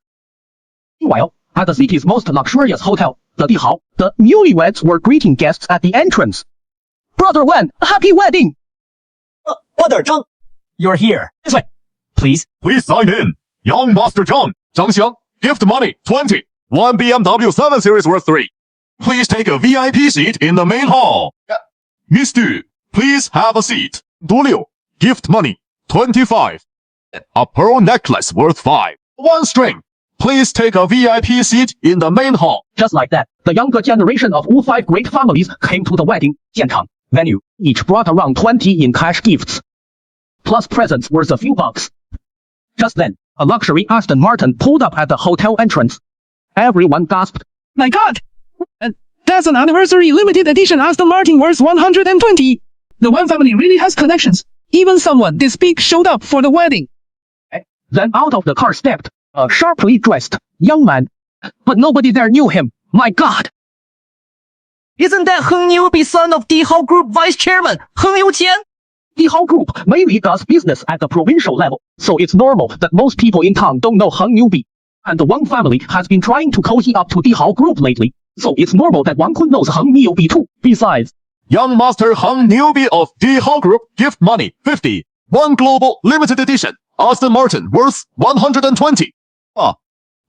Speaker 1: Meanwhile, at the city's most luxurious hotel, the Dihao, the newlyweds were greeting guests at the entrance. Brother Wen, happy wedding!
Speaker 3: Brother Zhang, you're here. This way, please.
Speaker 10: Please sign in. Young Master Zhang. Zhang Xiang, gift money, 20. One BMW 7 Series worth 3. Please take a VIP seat in the main hall. Miss Du, please have a seat. Du Liu, gift money, 25. A pearl necklace worth 5. One string. Please take a VIP seat in the main hall.
Speaker 1: Just like that, the younger generation of all 5 great families came to the wedding, 现场, venue. Each brought around 20 in cash gifts. Plus presents worth a few bucks. Just then, a luxury Aston Martin pulled up at the hotel entrance. Everyone gasped.
Speaker 7: My God! That's an anniversary limited edition Aston Martin worth 120. The Wen family really has connections. Even someone this big showed up for the wedding.
Speaker 1: Then out of the car stepped a sharply dressed young man. But nobody there knew him. My God!
Speaker 4: Isn't that Heng Niubi, son of Dihao Group Vice Chairman, Heng Youqian?
Speaker 1: Dihao Group mainly does business at the provincial level, so it's normal that most people in town don't know Heng Niubi. And the Wang family has been trying to cozy up to Dihao Group lately, so it's normal that Wang Kun knows Heng Niubi too. Besides,
Speaker 10: Young Master Heng Niubi of Dihao Group, gift money, 50. One global limited edition Aston Martin worth 120.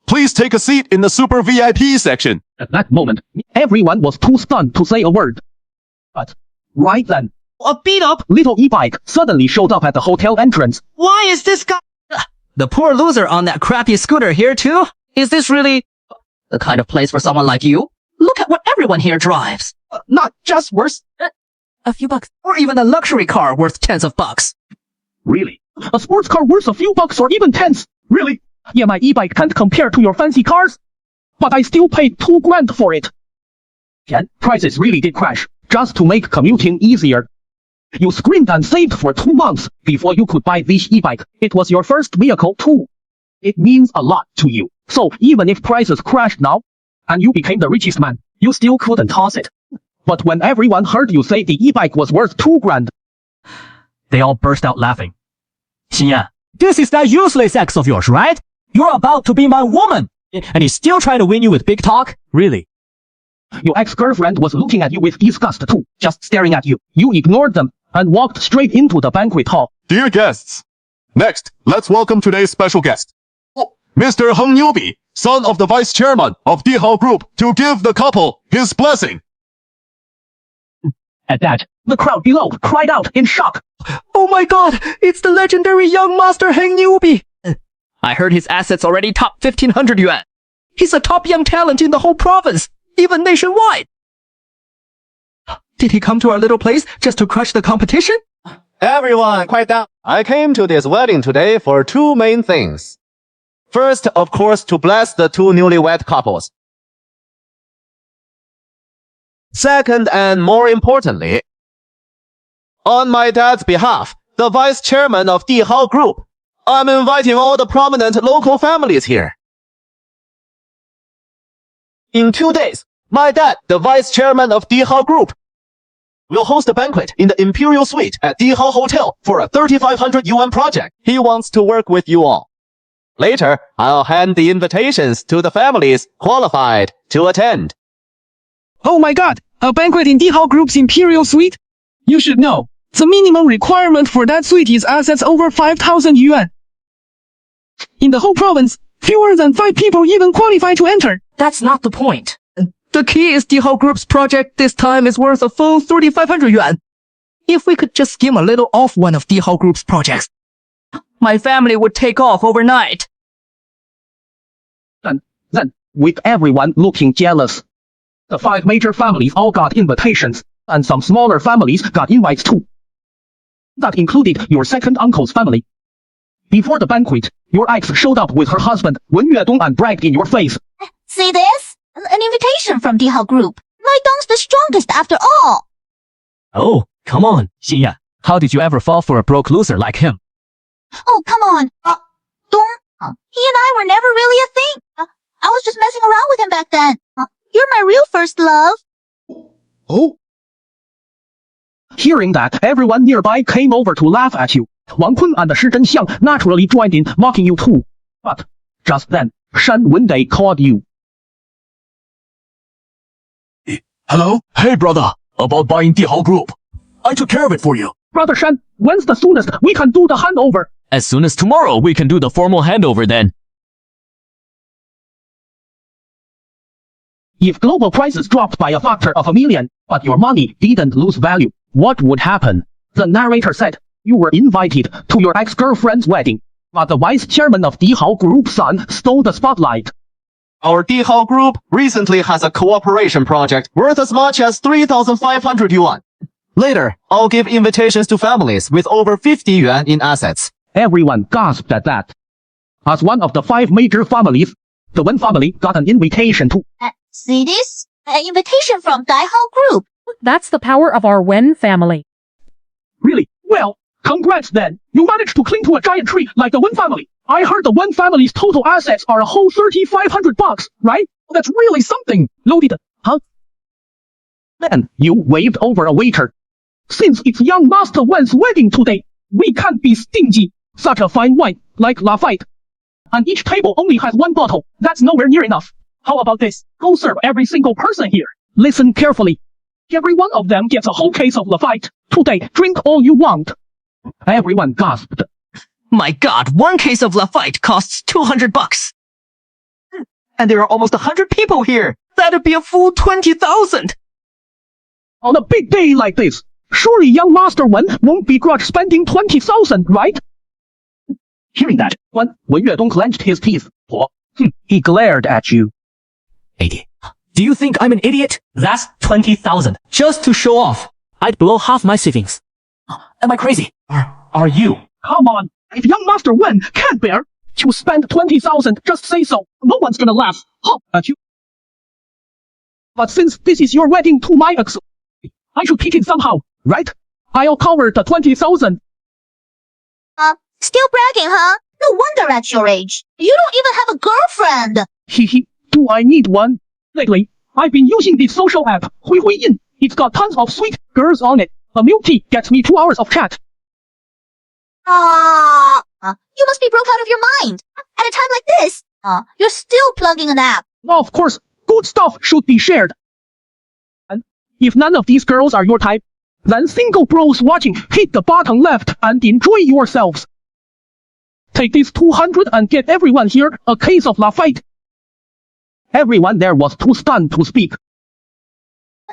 Speaker 10: Please take a seat in the super VIP section.
Speaker 1: At that moment, everyone was too stunned to say a word. But right then,
Speaker 4: a beat-up
Speaker 1: little e-bike suddenly showed up at the hotel entrance.
Speaker 4: Why is this guy... The poor loser on that crappy scooter here too? Is this really the kind of place for someone like you? Look at what everyone here drives. Not just worth
Speaker 14: A few bucks.
Speaker 4: or even a luxury car worth tens of bucks.
Speaker 1: Really? A sports car worth a few bucks or even tens? Really? Yeah, my e-bike can't compare to your fancy cars. But I still paid 2 grand for it. Again, prices really did crash, just to make commuting easier. You screamed and saved for 2 months before you could buy this e-bike. It was your first vehicle too. It means a lot to you. So even if prices crashed now, and you became the richest man, you still couldn't toss it. But when everyone heard you say the e-bike was worth 2 grand,
Speaker 3: they all burst out laughing. Xinyan, this is that useless ex of yours, right? You're about to be my woman, and he's still trying to win you with big talk? Really?
Speaker 1: Your ex-girlfriend was looking at you with disgust too, just staring at you. You ignored them and walked straight into the banquet hall.
Speaker 10: Dear guests, next, let's welcome today's special guest, Mr. Heng Niubi, son of the Vice Chairman of Dihao Group, to give the couple his blessing.
Speaker 1: At that, the crowd below cried out in shock.
Speaker 4: Oh my God, it's the legendary young master Heng Niubi. I heard his assets already top 1,500 yuan. He's a top young talent in the whole province, even nationwide. Did he come to our little place just to crush the competition?
Speaker 15: Everyone, quiet down. I came to this wedding today for 2 main things. First, of course, to bless the 2 newlywed couples. Second, and more importantly, on my dad's behalf, the Vice Chairman of Dihao Group, I'm inviting all the prominent local families here. In 2 days, my dad, the Vice Chairman of Dihao Group, will host a banquet in the Imperial Suite at Dihao Hotel for a 3,500 yuan project. He wants to work with you all. Later, I'll hand the invitations to the families qualified to attend.
Speaker 7: Oh my God, a banquet in Dihao Group's Imperial Suite? You should know, the minimum requirement for that suite is assets over 5,000 yuan. In the whole province, fewer than 5 people even qualify to enter.
Speaker 4: That's not the point. The key is Dihao Group's project this time is worth a full 3,500 yuan. If we could just skim a little off one of Dihao Group's projects, my family would take off overnight.
Speaker 1: Then, with everyone looking jealous, the 5 major families all got invitations, and some smaller families got invites too. That included your second uncle's family. Before the banquet, your ex showed up with her husband, Wen Yuedong, and bragged in your face.
Speaker 12: See this? An invitation from Dihao Group. My Dong's the strongest after all.
Speaker 3: Oh, come on, Xinya. How did you ever fall for a broke loser like him?
Speaker 12: Oh, come on. Dong, he and I were never really a thing. I was just messing around with him back then. You're my real first love.
Speaker 1: Oh. Hearing that, everyone nearby came over to laugh at you. Wang Kun and Shi Zhenxiang naturally joined in, mocking you too. But just then, Shan Wendei called you.
Speaker 10: Hello? Hey, brother. About buying Dihao Group. I took care of it for you.
Speaker 1: Brother Shan, when's the soonest we can do the handover?
Speaker 3: As soon as tomorrow, we can do the formal handover then.
Speaker 1: If global prices dropped by a factor of 1 million, but your money didn't lose value, what would happen? The narrator said, you were invited to your ex-girlfriend's wedding, but the vice chairman of Dihao Group's son stole the spotlight.
Speaker 15: Our Dihao Group recently has a cooperation project worth as much as 3,500 yuan. Later, I'll give invitations to families with over 50 yuan in assets.
Speaker 1: Everyone gasped at that. As one of the 5 major families, the Wen family got an invitation to.
Speaker 12: See this? An invitation from Dihao Group.
Speaker 16: That's the power of our Wen family.
Speaker 1: Really? Well, congrats then. You managed to cling to a giant tree like the Wen family. I heard the Wen family's total assets are a whole 3,500 bucks, right? That's really something. Loaded. Huh? Then you waved over a waiter. Since it's young Master Wen's wedding today, we can't be stingy. Such a fine wine, like Lafayette. And each table only has 1 bottle. That's nowhere near enough. How about this? Go serve every single person here. Listen carefully. Every one of them gets a whole case of Lafayette. Today, drink all you want. Everyone gasped.
Speaker 4: My God, 1 case of Lafayette costs 200 bucks. And there are almost 100 people here. That'd be a full 20,000.
Speaker 1: On a big day like this, surely young Master Wen won't begrudge spending 20,000, right? Hearing that, Wen Yudong clenched his teeth. He glared at you.
Speaker 3: 80. Do you think I'm an idiot? That's 20,000. Just to show off. I'd blow half my savings. Am I crazy? Are you?
Speaker 1: Come on. If young Master Wen can't bear to spend 20,000, just say so. No one's gonna laugh at you. But since this is your wedding to my ex, I should kick it somehow, right? I'll cover the 20,000.
Speaker 12: Still bragging, huh? No wonder at your age. You don't even have a girlfriend.
Speaker 1: Hehe, do I need one? Lately, I've been using this social app, Hui Hui Yin. It's got tons of sweet girls on it. A milk tea gets me 2 hours of chat.
Speaker 12: You must be broke out of your mind. At a time like this, you're still plugging an app.
Speaker 1: Of course, good stuff should be shared. And if none of these girls are your type, then single bros watching, hit the bottom left and enjoy yourselves. Take this 200 and get everyone here a case of Lafayette. Everyone there was too stunned to speak.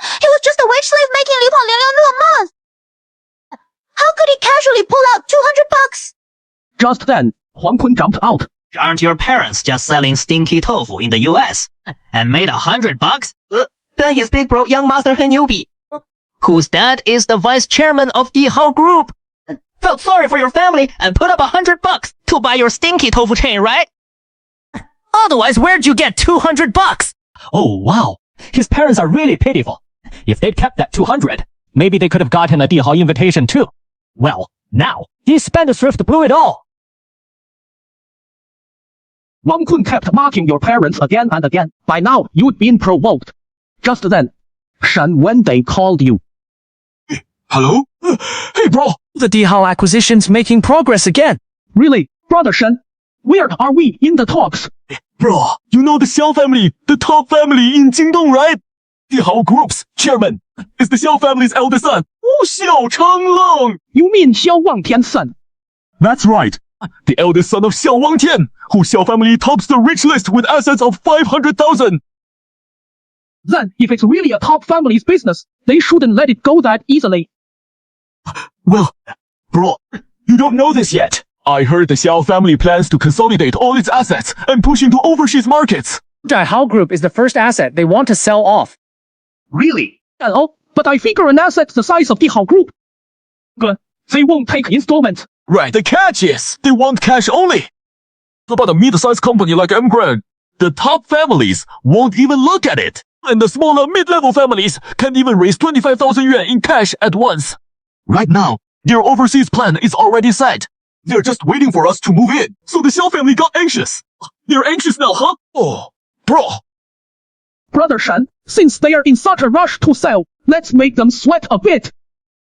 Speaker 12: He was just a wage slave making 6,000 a month. How could he casually pull out 200 bucks?
Speaker 1: Just then, Huang Kun jumped out.
Speaker 4: Aren't your parents just selling stinky tofu in the US and made 100 bucks? Then his big bro young master 很牛逼, whose dad is the vice chairman of Dihao Group, felt sorry for your family and put up 100 bucks to buy your stinky tofu chain, right? Otherwise, where'd you get 200 bucks?
Speaker 3: Oh, wow. His parents are really pitiful. If they'd kept that 200, maybe they could have gotten a Dihao invitation too. Well, now, his spendthrift blew it all.
Speaker 1: Wang Kun kept mocking your parents again and again. By now, you'd been provoked. Just then, Shan Wendei called you.
Speaker 10: Hello? Hey, bro!
Speaker 7: The Dihao acquisition's making progress again.
Speaker 1: Really, Brother Shan? Where are we in the talks?
Speaker 10: Bro, you know the Xiao family, the top family in Jingdong, right? Dihao Group's chairman is the Xiao family's eldest son, Wu Xiao Changlong.
Speaker 1: You mean Xiao Wangtian's son?
Speaker 10: That's right. The eldest son of Xiao Wangtian, whose Xiao family tops the rich list with assets of 500,000.
Speaker 1: Then, if it's really a top family's business, they shouldn't let it go that easily.
Speaker 10: Well, bro, you don't know this yet. I heard the Xiao family plans to consolidate all its assets and push into overseas markets.
Speaker 7: Dihao Group is the first asset they want to sell off.
Speaker 1: Really? Oh, but I figure an asset the size of Dihao Group. Good. They won't take installments.
Speaker 10: Right, the catch is, they want cash only. About a mid-sized company like Emgrand, the top families won't even look at it.
Speaker 3: And the smaller mid-level families can't even raise 25,000 yuan in cash at once. Right now, their overseas plan is already set. They're just waiting for us to move in. So the Xiao family got anxious. They're anxious now, huh? Oh, bro.
Speaker 1: Brother Shan, since they are in such a rush to sell, let's make them sweat a bit.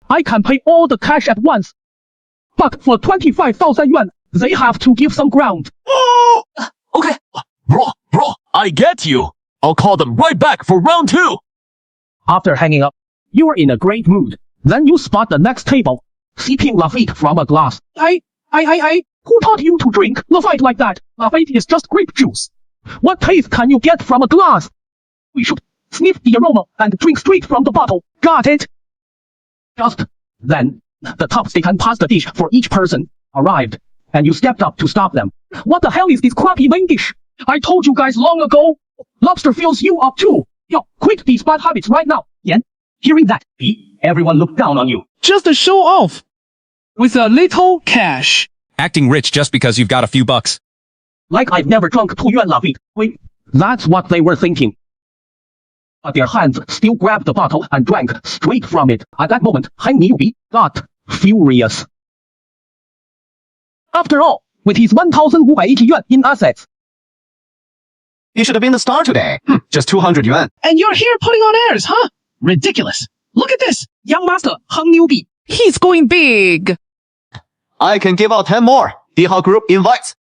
Speaker 1: I can pay all the cash at once. But for 25,000 yuan, they have to give some ground.
Speaker 3: Oh! Okay. Bro, I get you. I'll call them right back for round 2.
Speaker 1: After hanging up, you are in a great mood. Then you spot the next table, sipping Lafite from a glass. Who taught you to drink Lafite like that? Lafite is just grape juice. What taste can you get from a glass? We should sniff the aroma and drink straight from the bottle. Got it? Just then, the chopstick and pasta dish for each person arrived, and you stepped up to stop them. What the hell is this crappy main dish? I told you guys long ago. Lobster fills you up too. Yo, quit these bad habits right now. Yan, hearing that, everyone looked down on you.
Speaker 7: Just to show off. With a little cash.
Speaker 17: Acting rich just because you've got a few bucks.
Speaker 1: Like I've never drunk 2 yuan Lafite. Wait, that's what they were thinking. But their hands still grabbed the bottle and drank straight from it. At that moment, Han Niubi got furious. After all, with his 1,580 yuan in assets,
Speaker 15: You should have been the star today. Just 200 yuan.
Speaker 7: And you're here putting on airs, huh? Ridiculous. Look at this. Young master, Han Niubi. He's going big.
Speaker 15: I can give out 10 more. Dihao Group invites.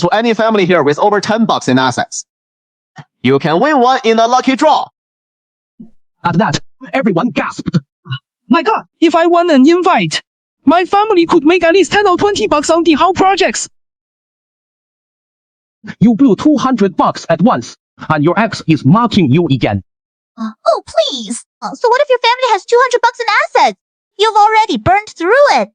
Speaker 15: To any family here with over 10 bucks in assets. You can win one in a lucky draw.
Speaker 1: At that, everyone gasped.
Speaker 7: My god, if I won an invite, my family could make at least 10 or 20 bucks on the Dihao projects.
Speaker 1: You blew 200 bucks at once, and your ex is mocking you again.
Speaker 12: Oh, please. So what if your family has 200 bucks in assets? You've already burned through it.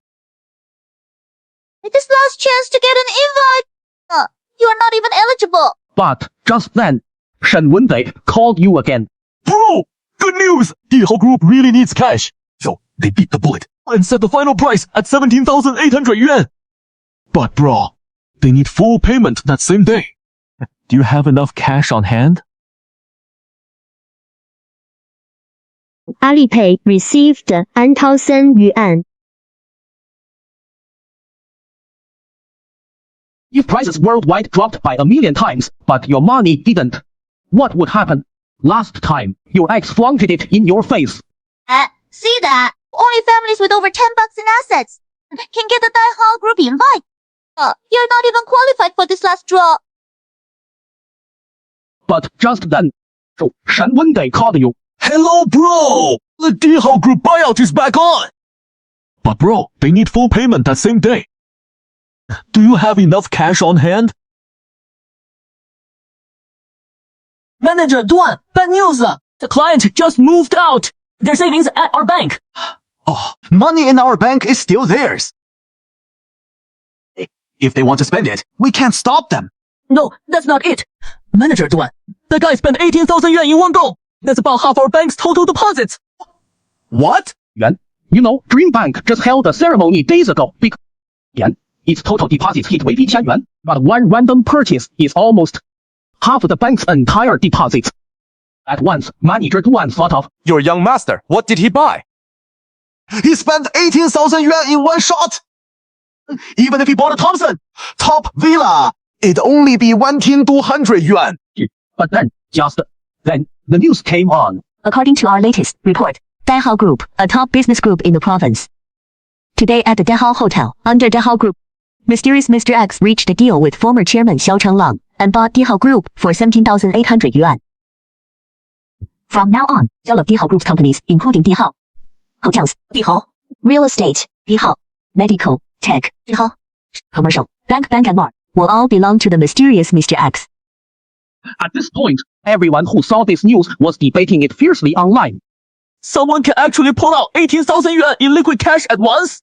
Speaker 12: With this last chance to get an invite, you are not even eligible.
Speaker 1: But just then, Shen Wenbei called you again.
Speaker 3: Bro, good news. Dihao Group really needs cash. So they beat the bullet and set the final price at 17,800 yuan. But bro, they need full payment that same day. Do you have enough cash on hand?
Speaker 11: Alipay received 1,000 yuan.
Speaker 1: If prices worldwide dropped by 1,000,000 times, but your money didn't, what would happen? Last time, your ex flaunted it in your face.
Speaker 12: See that? Only families with over 10 bucks in assets can get the Dihao Group invite. You're not even qualified for this last draw.
Speaker 1: But just then, Shen Wenbei called you.
Speaker 3: Hello, bro! The Dihao Group buyout is back on! But bro, they need full payment that same day. Do you have enough cash on hand?
Speaker 4: Manager Duan, bad news! The client just moved out. Their savings at our bank.
Speaker 15: Oh, money in our bank is still theirs. If they want to spend it, we can't stop them.
Speaker 4: No, that's not it. Manager Duan, the guy spent 18,000 yuan in one go. That's about half our bank's total deposits.
Speaker 15: What?
Speaker 1: Yuan, you know, Dream Bank just held a ceremony days ago. Yuan, its total deposits hit 1,000 yuan, but one random purchase is almost half of the bank's entire deposits. At once, Manager Duan thought of,
Speaker 15: Your young master, what did he buy? He spent 18,000 yuan in one shot! Even if he bought a Thompson top villa, it'd only be 1,200 yuan.
Speaker 1: But then, just then, the news came on.
Speaker 11: According to our latest report, Dihao Group, a top business group in the province. Today at the Dihao Hotel, under Dihao Group, mysterious Mr. X reached a deal with former chairman Xiao Chenglang and bought Dihao Group for 17,800 yuan. From now on, all of Dihao Group's companies, including Dihao Hotels, Dihao Real Estate, Dihao Medical, Tech, Dihao Commercial, Bank and more, will all belong to the mysterious Mr. X.
Speaker 1: At this point, everyone who saw this news was debating it fiercely online.
Speaker 3: Someone can actually pull out 18,000 yuan in liquid cash at once?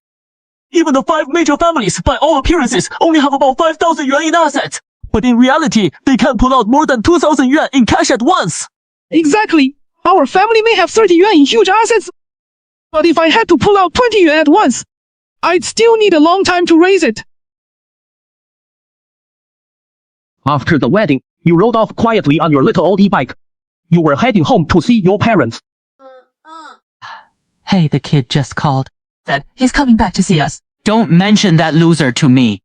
Speaker 3: Even the 5 major families, by all appearances, only have about 5,000 yuan in assets. But in reality, they can't pull out more than 2,000 yuan in cash at once.
Speaker 7: Exactly. Our family may have 30 yuan in huge assets. But if I had to pull out 20 yuan at once, I'd still need a long time to raise it.
Speaker 1: After the wedding, You rode off quietly on your little oldie bike. You were heading home to see your parents.
Speaker 4: Hey, the kid just called. Said he's coming back to see us. Don't mention that loser to me.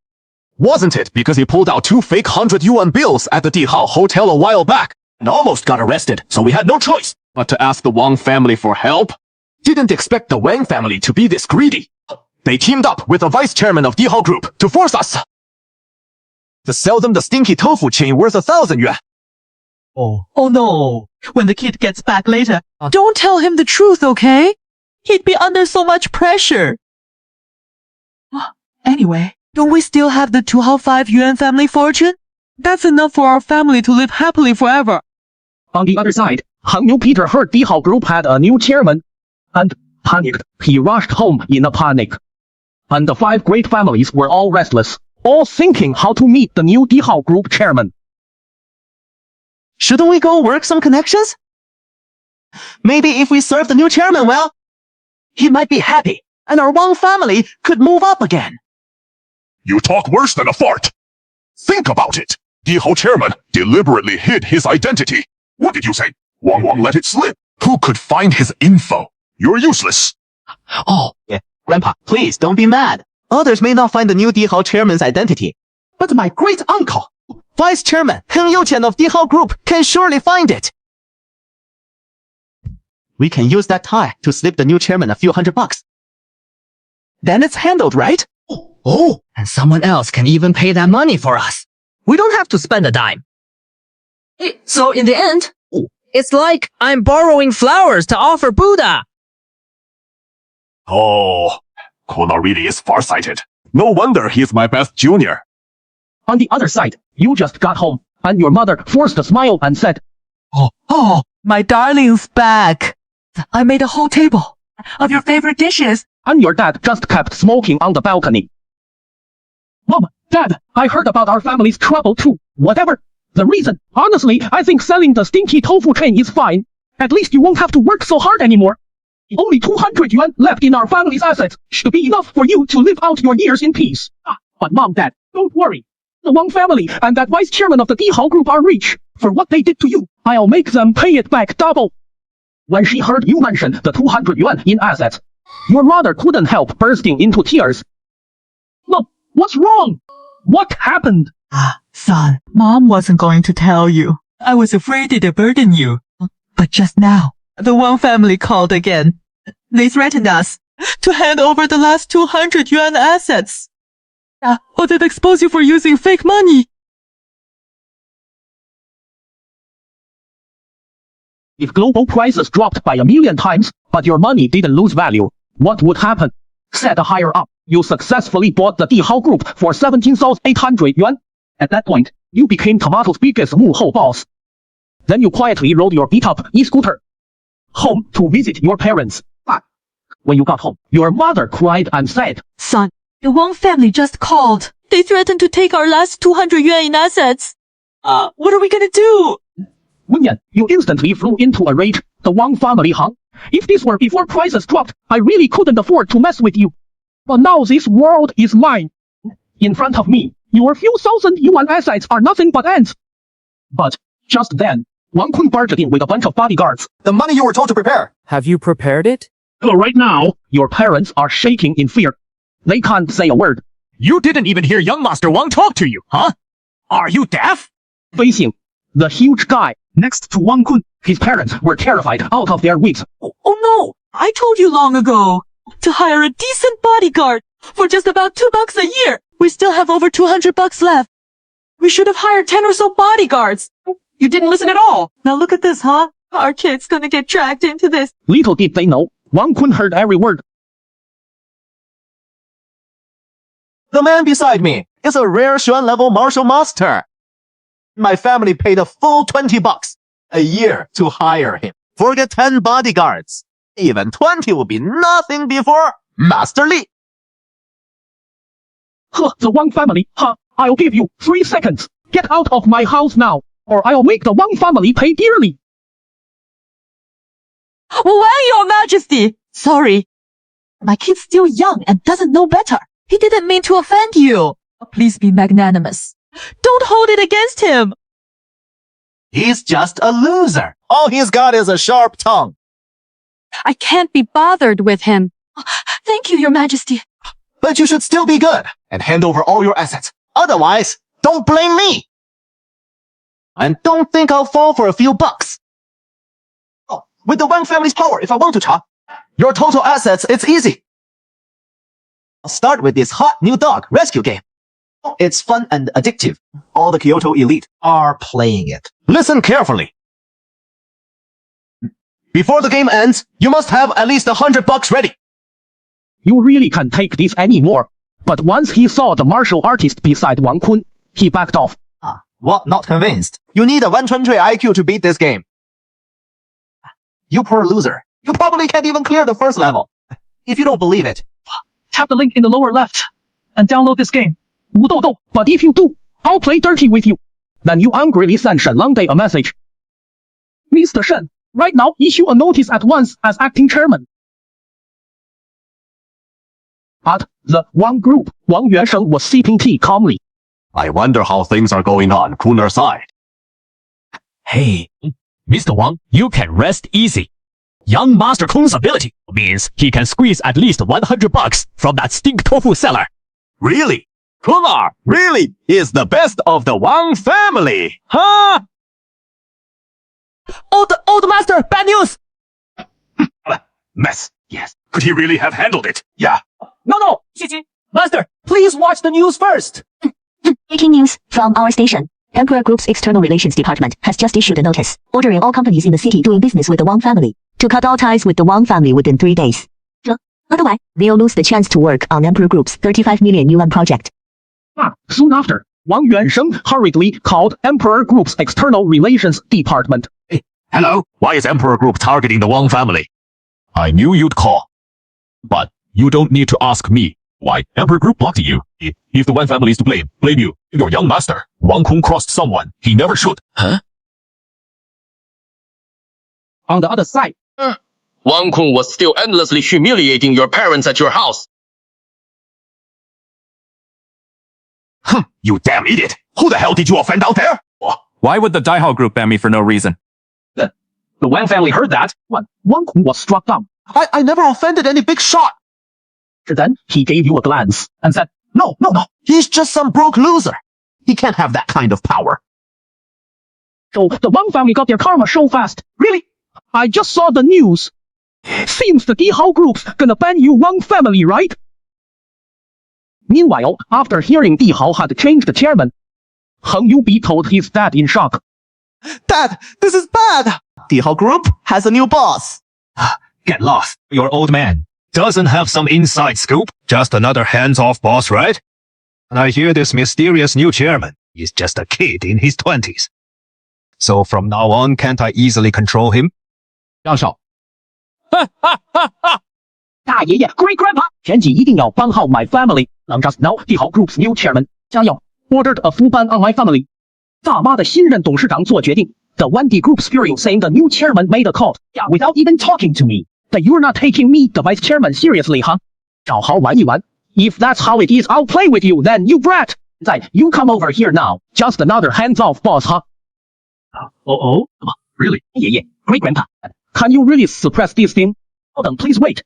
Speaker 10: Wasn't it because he pulled out 2 fake 100 yuan bills at the Dihao Hotel a while back and almost got arrested, so we had no choice but to ask the Wang family for help? Didn't expect the Wang family to be this greedy. They teamed up with the vice chairman of Dihao Group to force us to sell them the stinky tofu chain worth 1,000 yuan.
Speaker 4: Oh no. When the kid gets back later, don't tell him the truth, okay? He'd be under so much pressure. Anyway, don't we still have the 2.5 yuan family fortune? That's enough for our family to live happily forever.
Speaker 1: On the other side, Hangyu Peter heard Dihao Group had a new chairman and panicked. He rushed home in a panic. And the 5 great families were all restless, all thinking how to meet the new Dihao Group chairman.
Speaker 15: Shouldn't we go work some connections? Maybe if we serve the new chairman well, he might be happy, and our Wang family could move up again.
Speaker 10: You talk worse than a fart. Think about it. Dihao chairman deliberately hid his identity. What did you say? Wang let it slip. Who could find his info? You're useless.
Speaker 15: Oh, yeah. Grandpa, please don't be mad. Others may not find the new Dihao chairman's identity, but my great uncle, Vice Chairman Heng Youqian of Dihao Group, can surely find it. We can use that tie to slip the new chairman a few $100. Then it's handled, right? Oh, and someone else can even pay that money for us. We don't have to spend a dime.
Speaker 4: So in the end, it's like I'm borrowing flowers to offer Buddha.
Speaker 10: Oh, Kona really is farsighted. No wonder he's my best junior.
Speaker 1: On the other side, you just got home, and your mother forced a smile and said,
Speaker 4: Oh, my darling's back. I made a whole table of your favorite dishes.
Speaker 1: And your dad just kept smoking on the balcony. Mom, Dad, I heard about our family's trouble too. Whatever the reason, honestly, I think selling the stinky tofu chain is fine. At least you won't have to work so hard anymore. Only 200 yuan left in our family's assets should be enough for you to live out your years in peace. But Mom, Dad, don't worry. The Wang family and that vice chairman of the Dihao Group are rich. For what they did to you, I'll make them pay it back double. When she heard you mention the 200 yuan in assets, your mother couldn't help bursting into tears. Mom, what's wrong? What happened?
Speaker 4: Son, Mom wasn't going to tell you. I was afraid it'd burden you. But just now, the Wang family called again. They threatened us to hand over the last 200 yuan assets. Or they'd expose you for using fake money.
Speaker 1: If global prices dropped by 1,000,000 times, but your money didn't lose value, what would happen? Said higher up, you successfully bought the Dihao Group for 17,800 yuan. At that point, you became Tomato's biggest幕后 boss. Then you quietly rode your beat-up e-scooter home to visit your parents. But when you got home, your mother cried and said,
Speaker 4: Son, the Wang family just called. They threatened to take our last 200 yuan in assets. What are we gonna do?
Speaker 1: Wenyan, you instantly flew into a rage. The Wang family hung. If this were before prices dropped, I really couldn't afford to mess with you. But now this world is mine. In front of me, your few thousand yuan assets are nothing but ants. But just then, Wang Kun barged in with a bunch of bodyguards.
Speaker 15: The money you were told to prepare.
Speaker 7: Have you prepared it?
Speaker 1: Right now, your parents are shaking in fear. They can't say a word.
Speaker 3: You didn't even hear young Master Wang talk to you, huh? Are you deaf?
Speaker 1: Facing the huge guy next to Wang Kun, his parents were terrified out of their wits.
Speaker 4: Oh no! I told you long ago to hire a decent bodyguard for just about $2 a year. We still have over $200 left. We should have hired 10 or so bodyguards. You didn't listen at all. Now look at this, huh? Our kid's gonna get dragged into this.
Speaker 1: Little did they know, Wang Kun heard every word.
Speaker 15: The man beside me is a rare Xuan level martial master. My family paid a full $20 a year to hire him. Forget 10 bodyguards. Even 20 will be nothing before Master Li.
Speaker 1: The Wang family, I'll give you 3 seconds. Get out of my house now, or I'll make the Wang family pay dearly.
Speaker 4: Wang, Your Majesty! Sorry. My kid's still young and doesn't know better. He didn't mean to offend you. Please be magnanimous. Don't hold it against him.
Speaker 3: He's just a loser.
Speaker 15: All he's got is a sharp tongue.
Speaker 18: I can't be bothered with him. Thank you, Your Majesty.
Speaker 3: But you should still be good and hand over all your assets. Otherwise, don't blame me. And don't think I'll fall for a few bucks. Oh, with the Wang family's power, if I want to, Cha, your total assets, it's easy. I'll start with this hot new dog rescue game. It's fun and addictive. All the Kyoto elite are playing it. Listen carefully. Before the game ends, you must have at least $100 ready.
Speaker 1: You really can't take this anymore. But once he saw the martial artist beside Wang Kun, he backed off.
Speaker 3: What? Not convinced? You need a 120 IQ to beat this game. You poor loser. You probably can't even clear the first level. If you don't believe it,
Speaker 7: tap the link in the lower left and download this game.
Speaker 1: But if you do, I'll play dirty with you. Then you angrily send Shen Langdai a message. Mr. Shen, right now issue a notice at once as acting chairman. At the Wang Group, Wang Yuansheng was sipping tea calmly.
Speaker 10: I wonder how things are going on Kuner's side.
Speaker 3: Hey, Mr. Wang, you can rest easy. Young Master Kung's ability means he can squeeze at least $100 from that stink tofu seller.
Speaker 10: Really? Kuner, really, is the best of the Wang family, huh?
Speaker 3: Old Master, bad news!
Speaker 6: Mess. Yes. Could he really have handled it? Yeah.
Speaker 3: No, Xiji. Master, please watch the news first.
Speaker 11: Breaking news from our station. Emperor Group's External Relations Department has just issued a notice ordering all companies in the city doing business with the Wang family to cut all ties with the Wang family within 3 days. Otherwise, they'll lose the chance to work on Emperor Group's 35 million yuan project.
Speaker 1: Soon after, Wang Yuansheng hurriedly called Emperor Group's External Relations Department.
Speaker 6: Hey, hello?
Speaker 2: Why is Emperor Group targeting the Wang family? I knew you'd call. But you don't need to ask me why Emperor Group blocked you. If the Wang family is to blame you. Your young master, Wang Kong, crossed someone he never should. Huh?
Speaker 1: On the other side,
Speaker 19: Wang Kong was still endlessly humiliating your parents at your house.
Speaker 2: You damn idiot! Who the hell did you offend out there?
Speaker 17: Why would the Daihao Group ban me for no reason?
Speaker 1: The Wang family heard that. Wang Kong was struck down.
Speaker 3: I never offended any big shot.
Speaker 1: Then he gave you a glance and said,
Speaker 3: No. He's just some broke loser. He can't have that kind of power.
Speaker 1: So the Wang family got their karma so fast. Really? I just saw the news. Seems the Dihao Group's gonna ban you Wang family, right? Meanwhile, after hearing Dihao had changed the chairman, Heng Yubi told his dad in shock.
Speaker 3: Dad, this is bad. Dihao Group has a new boss.
Speaker 2: Get lost. Your old man doesn't have some inside scoop. Just another hands-off boss, right? And I hear this mysterious new chairman is just a kid in his 20s. So from now on, can't I easily control him?
Speaker 1: 张少，大爷爷 Great Grandpa， 前几一定要帮好 my family。I'm just now Dihao Group's new chairman， 将要 ordered a full ban on my family。大妈的新任董事长做决定。The Wendy Group's furious saying the new chairman made a call, without even talking to me. That you're not taking me, the vice chairman, seriously, huh? 找好玩一玩。If that's how it is, I'll play with you, then you brat. 再 you come over here now. Just another hands-off boss, huh? Really? 爷爷 Great Grandpa. Can you really suppress this thing? Hold on, please wait.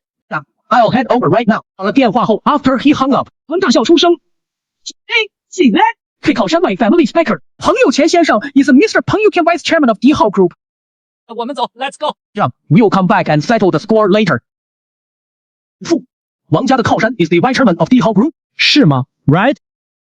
Speaker 1: I'll head over right now. 打了电话后 after he hung up, 大笑出声。起来！可以考山 my family speaker. 彭有钱先生 is Mr. 彭有钱 vice chairman of Dihao Group.
Speaker 3: 我们走 ，Let's go.
Speaker 1: We'll come back and settle the score later. 王家的靠山 is the vice chairman of Dihao Group.
Speaker 7: 是吗 ？Right?